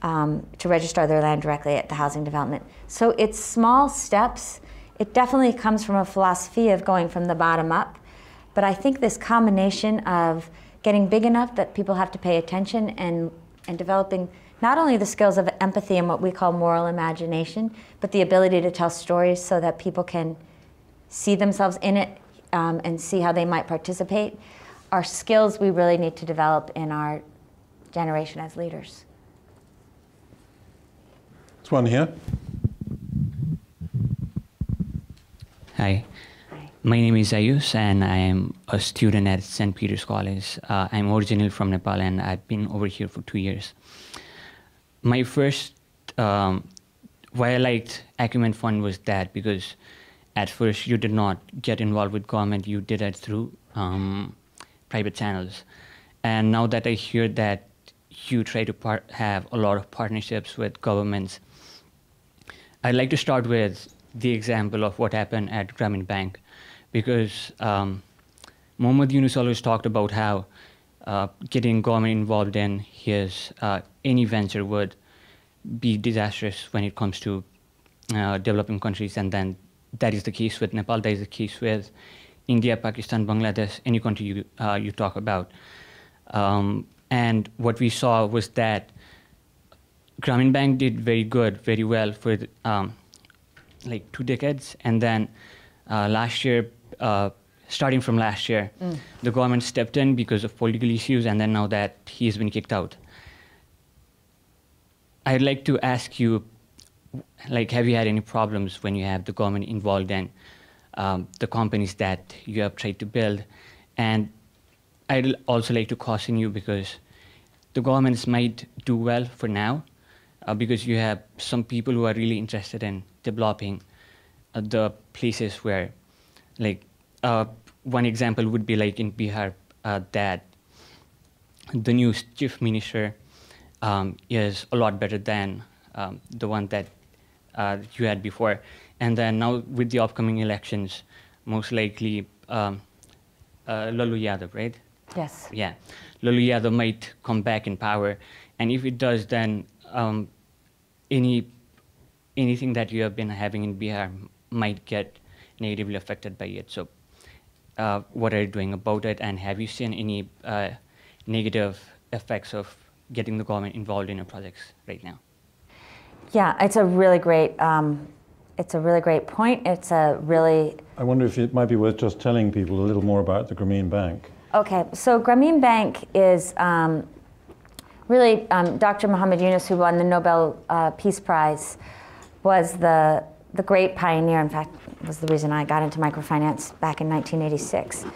to register their land directly at the housing development. So it's small steps. It definitely comes from a philosophy of going from the bottom up. But I think this combination of getting big enough that people have to pay attention and developing not only the skills of empathy and what we call moral imagination, but the ability to tell stories so that people can see themselves in it and see how they might participate, are skills we really need to develop in our generation as leaders. There's one here. Hi. My name is Ayush, and I am a student at St. Peter's College. I'm originally from Nepal, and I've been over here for 2 years. My first, why I liked Acumen Fund was that because at first you did not get involved with government, you did it through private channels. And now that I hear that you try to have a lot of partnerships with governments, I'd like to start with the example of what happened at Grameen Bank, because Mohammad Yunus always talked about how getting government involved in his any venture would be disastrous when it comes to developing countries, and then that is the case with Nepal, that is the case with India, Pakistan, Bangladesh, any country you talk about. And what we saw was that Grameen Bank did very well for like 2 decades, and then last year, starting from last year, the government stepped in because of political issues, and then now that he has been kicked out. I'd like to ask you, like, have you had any problems when you have the government involved in the companies that you have tried to build? And I'd also like to caution you, because the governments might do well for now, because you have some people who are really interested in developing the places where, like, one example would be like in Bihar, that the new chief minister is a lot better than the one that you had before. And then now with the upcoming elections, most likely Lalu Yadav, right? Yes. Yeah, Lalu Yadav might come back in power, and if it does, then anything that you have been having in Bihar might get negatively affected by it. So what are you doing about it, and have you seen any negative effects of getting the government involved in your projects right now? Yeah, it's a really great point. It's a really... I wonder if it might be worth just telling people a little more about the Grameen Bank. Okay, so Grameen Bank is really Dr. Muhammad Yunus, who won the Nobel Peace Prize, was the great pioneer. In fact, was the reason I got into microfinance back in 1986,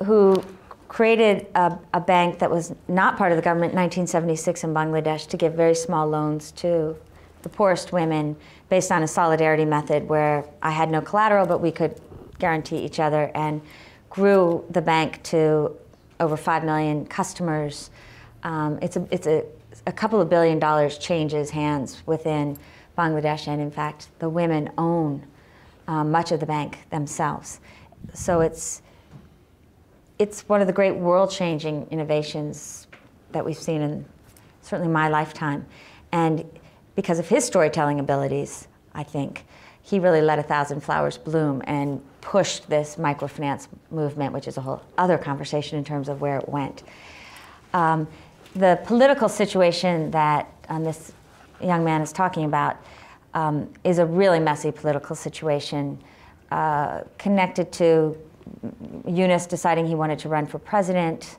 who created a bank that was not part of the government in 1976 in Bangladesh to give very small loans to the poorest women based on a solidarity method where I had no collateral, but we could guarantee each other, and grew the bank to over 5 million customers. It's a couple of $1 billion changes hands within Bangladesh, and in fact, the women own much of the bank themselves. So it's one of the great world-changing innovations that we've seen in certainly my lifetime. And because of his storytelling abilities, I think, he really let 1,000 flowers bloom and pushed this microfinance movement, which is a whole other conversation in terms of where it went. The political situation that this young man is talking about is a really messy political situation connected to Yunus deciding he wanted to run for president,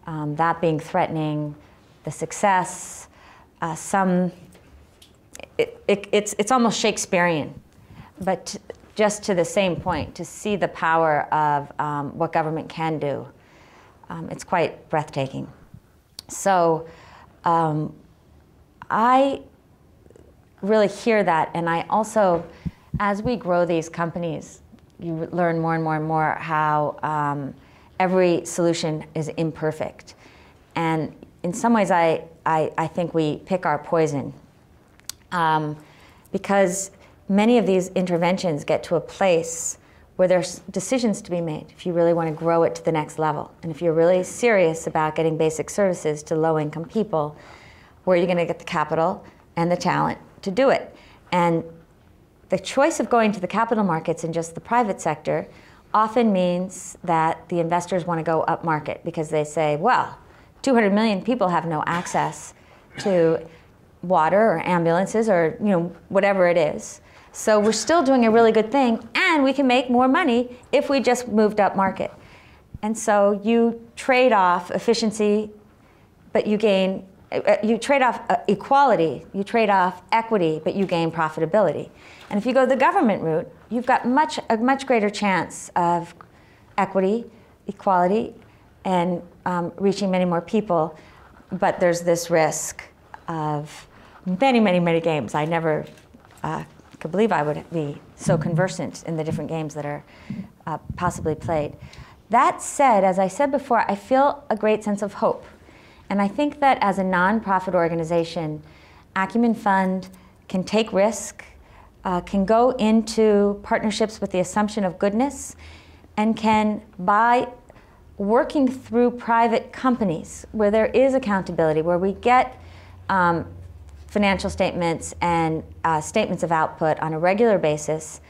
that being threatening, the success, it's almost Shakespearean, but just to the same point, to see the power of what government can do, it's quite breathtaking. So I really hear that, and I also, as we grow these companies, you learn more and more and more how every solution is imperfect. And in some ways, I think we pick our poison because many of these interventions get to a place where there's decisions to be made if you really want to grow it to the next level. And if you're really serious about getting basic services to low-income people, where are you going to get the capital and the talent to do it? And the choice of going to the capital markets in just the private sector often means that the investors want to go up market because they say, well, 200 million people have no access to water or ambulances or whatever it is. So we're still doing a really good thing, and we can make more money if we just moved up market. And so you trade off efficiency, but you gain, you trade off equality, you trade off equity, but you gain profitability. And if you go the government route, you've got a much greater chance of equity, equality, and reaching many more people. But there's this risk of many, many, many games. I never could believe I would be so conversant in the different games that are possibly played. That said, as I said before, I feel a great sense of hope. And I think that as a nonprofit organization, Acumen Fund can take risk, can go into partnerships with the assumption of goodness, and can, by working through private companies where there is accountability, where we get financial statements and statements of output on a regular basis,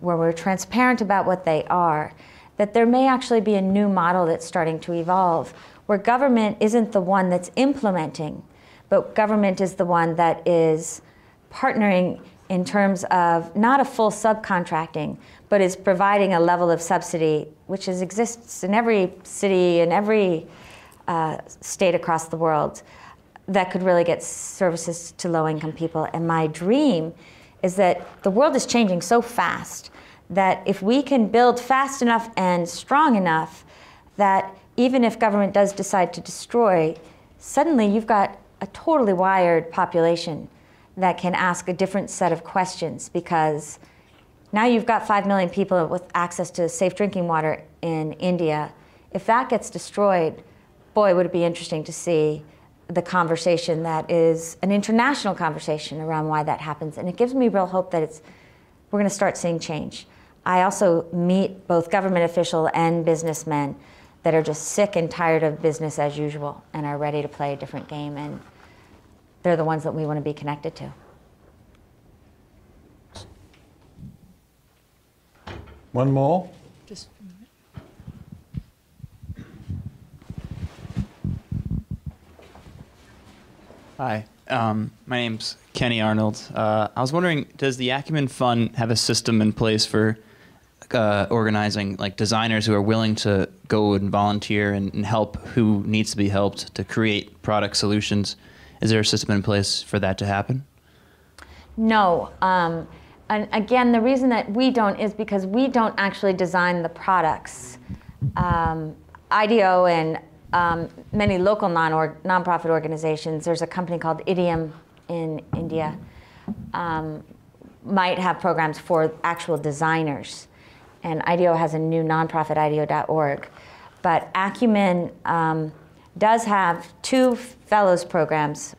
where we're transparent about what they are, that there may actually be a new model that's starting to evolve, where government isn't the one that's implementing, but government is the one that is partnering in terms of not a full subcontracting, but is providing a level of subsidy which exists in every city and every state across the world that could really get services to low-income people. And my dream is that the world is changing so fast that if we can build fast enough and strong enough that even if government does decide to destroy, suddenly you've got a totally wired population that can ask a different set of questions, because now you've got 5 million people with access to safe drinking water in India. If that gets destroyed, boy, would it be interesting to see the conversation that is an international conversation around why that happens. And it gives me real hope that we're going to start seeing change. I also meet both government officials and businessmen that are just sick and tired of business as usual and are ready to play a different game. And they're the ones that we want to be connected to. One more? Just Hi, my name's Kenny Arnold. I was wondering, does the Acumen Fund have a system in place for organizing like designers who are willing to go and volunteer and help who needs to be helped to create product solutions? Is there a system in place for that to happen? No. And again, the reason that we don't is because we don't actually design the products. IDEO and many local nonprofit organizations, there's a company called Idiom in India, might have programs for actual designers. And IDEO has a new nonprofit, IDEO.org. But Acumen does have 2 fellows programs.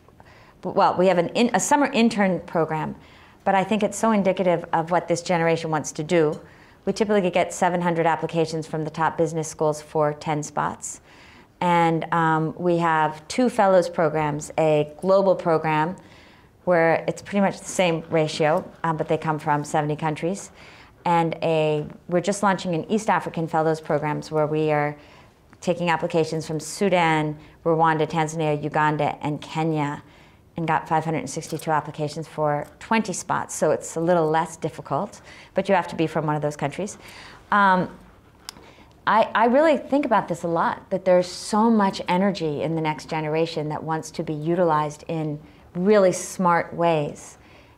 Well, we have a summer intern program, but I think it's so indicative of what this generation wants to do. We typically get 700 applications from the top business schools for 10 spots. And we have 2 fellows programs, a global program where it's pretty much the same ratio, but they come from 70 countries. And we're just launching an East African fellows programs where we are taking applications from Sudan, Rwanda, Tanzania, Uganda, and Kenya, and got 562 applications for 20 spots. So it's a little less difficult, but you have to be from one of those countries. I really think about this a lot, that there's so much energy in the next generation that wants to be utilized in really smart ways.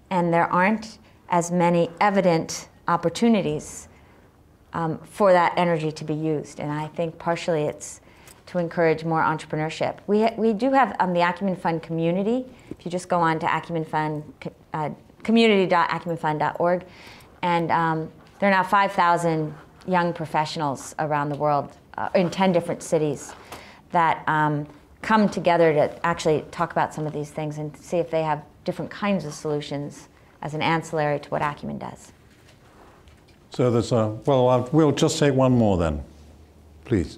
And there aren't as many evident opportunities for that energy to be used. And I think partially it's to encourage more entrepreneurship. We do have the Acumen Fund community. If you just go on to Acumen Fund, community.acumenfund.org, and there are now 5,000 young professionals around the world in 10 different cities that come together to actually talk about some of these things and see if they have different kinds of solutions as an ancillary to what Acumen does. So there's we'll just take one more then, please.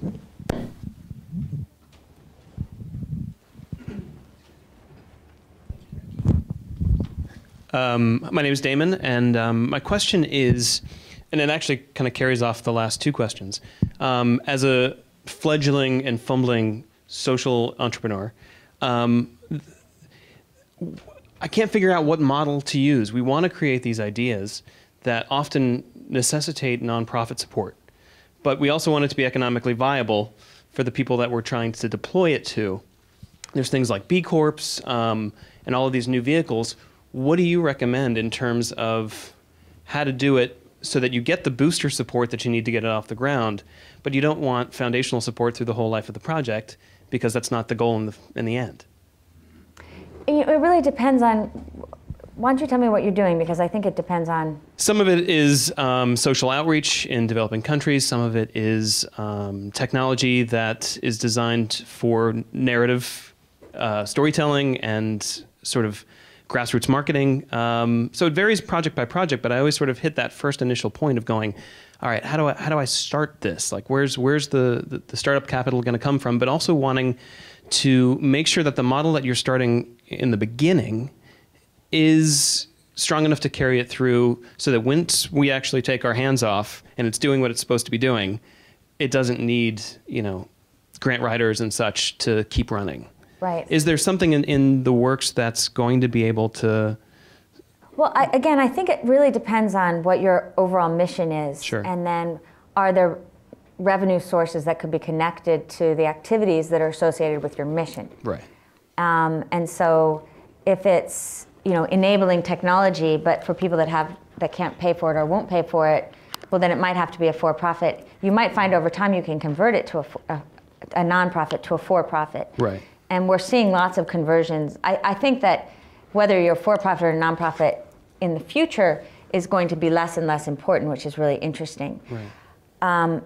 My name is Damon, and my question is, and it actually kind of carries off the last 2 questions. As a fledgling and fumbling social entrepreneur, I can't figure out what model to use. We want to create these ideas that often necessitate nonprofit support, but we also want it to be economically viable for the people that we're trying to deploy it to. There's things like B Corps and all of these new vehicles. What do you recommend in terms of how to do it so that you get the booster support that you need to get it off the ground, but you don't want foundational support through the whole life of the project, because that's not the goal in the end? It really depends on, why don't you tell me what you're doing, because I think it depends on... Some of it is social outreach in developing countries. Some of it is technology that is designed for narrative storytelling and sort of grassroots marketing. So it varies project by project, but I always sort of hit that first initial point of going, all right, how do I start this? Like, where's the startup capital going to come from? But also wanting to make sure that the model that you're starting in the beginning is strong enough to carry it through, so that once we actually take our hands off and it's doing what it's supposed to be doing, it doesn't need, you know, grant writers and such to keep running. Right. Is there something in the works that's going to be able to? Well, again, I think it really depends on what your overall mission is. Sure. And then are there revenue sources that could be connected to the activities that are associated with your mission? Right. And so if it's, you know, enabling technology, but for people that can't pay for it or won't pay for it, well, then it might have to be a for-profit. You might find over time you can convert it to a nonprofit to a for-profit. Right. And we're seeing lots of conversions. I think that whether you're for-profit or nonprofit in the future is going to be less and less important, which is really interesting. Right.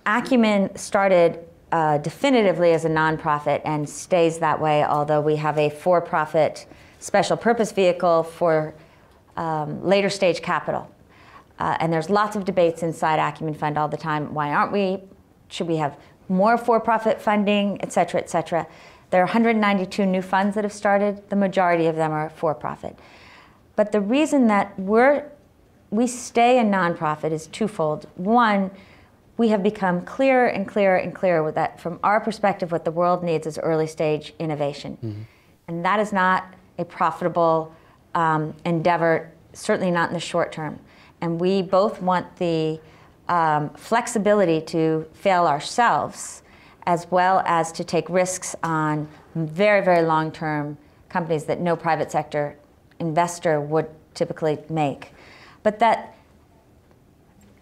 Acumen started definitively as a nonprofit and stays that way, although we have a for-profit special purpose vehicle for later stage capital. And there's lots of debates inside Acumen Fund all the time. Why aren't we? Should we have more for-profit funding, et cetera, et cetera? There are 192 new funds that have started. The majority of them are for-profit. But the reason that we stay a nonprofit is twofold. One, we have become clearer and clearer and clearer with that from our perspective, what the world needs is early stage innovation. Mm-hmm. And that is not a profitable endeavor, certainly not in the short term. And we both want the flexibility to fail ourselves, as well as to take risks on very, very long-term companies that no private sector investor would typically make. But that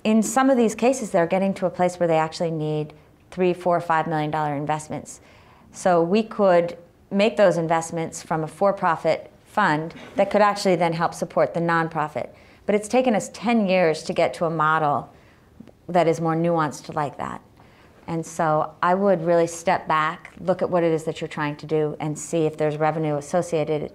in some of these cases, they're getting to a place where they actually need $3, $4, $5 million investments. So we could make those investments from a for-profit fund that could actually then help support the nonprofit. But it's taken us 10 years to get to a model that is more nuanced like that. And so I would really step back, look at what it is that you're trying to do, and see if there's revenue associated.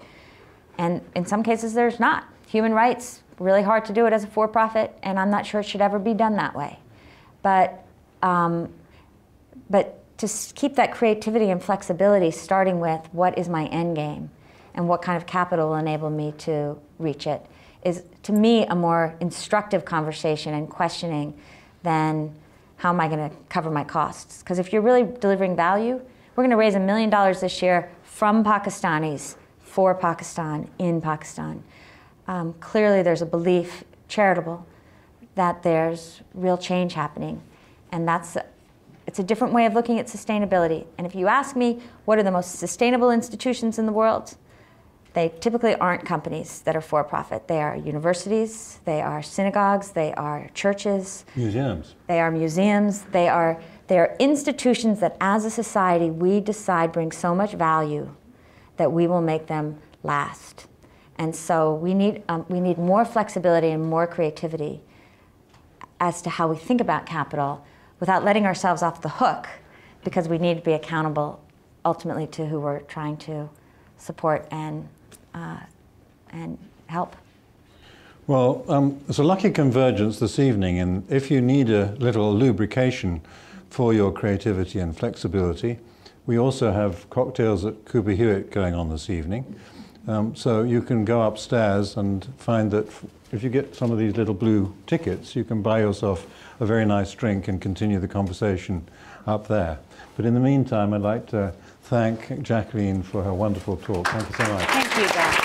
And in some cases, there's not. Human rights, really hard to do it as a for-profit, and I'm not sure it should ever be done that way. But to keep that creativity and flexibility, starting with what is my end game and what kind of capital will enable me to reach it, is, to me, a more instructive conversation and questioning than how am I going to cover my costs. Because if you're really delivering value, we're going to raise $1 million this year from Pakistanis for Pakistan, in Pakistan. Clearly there's a belief, charitable, that there's real change happening. And it's a different way of looking at sustainability. And if you ask me, what are the most sustainable institutions in the world? They typically aren't companies that are for-profit. They are universities, they are synagogues, they are churches. Museums. They are museums. They are institutions that as a society we decide bring so much value that we will make them last. And so we need more flexibility and more creativity as to how we think about capital without letting ourselves off the hook, because we need to be accountable ultimately to who we're trying to support and help. Well, it's a lucky convergence this evening, and if you need a little lubrication for your creativity and flexibility, we also have cocktails at Cooper-Hewitt going on this evening. So you can go upstairs and find that if you get some of these little blue tickets, you can buy yourself a very nice drink and continue the conversation up there. But in the meantime, I'd like to thank Jacqueline for her wonderful talk. Thank you so much. Thank you, Bill.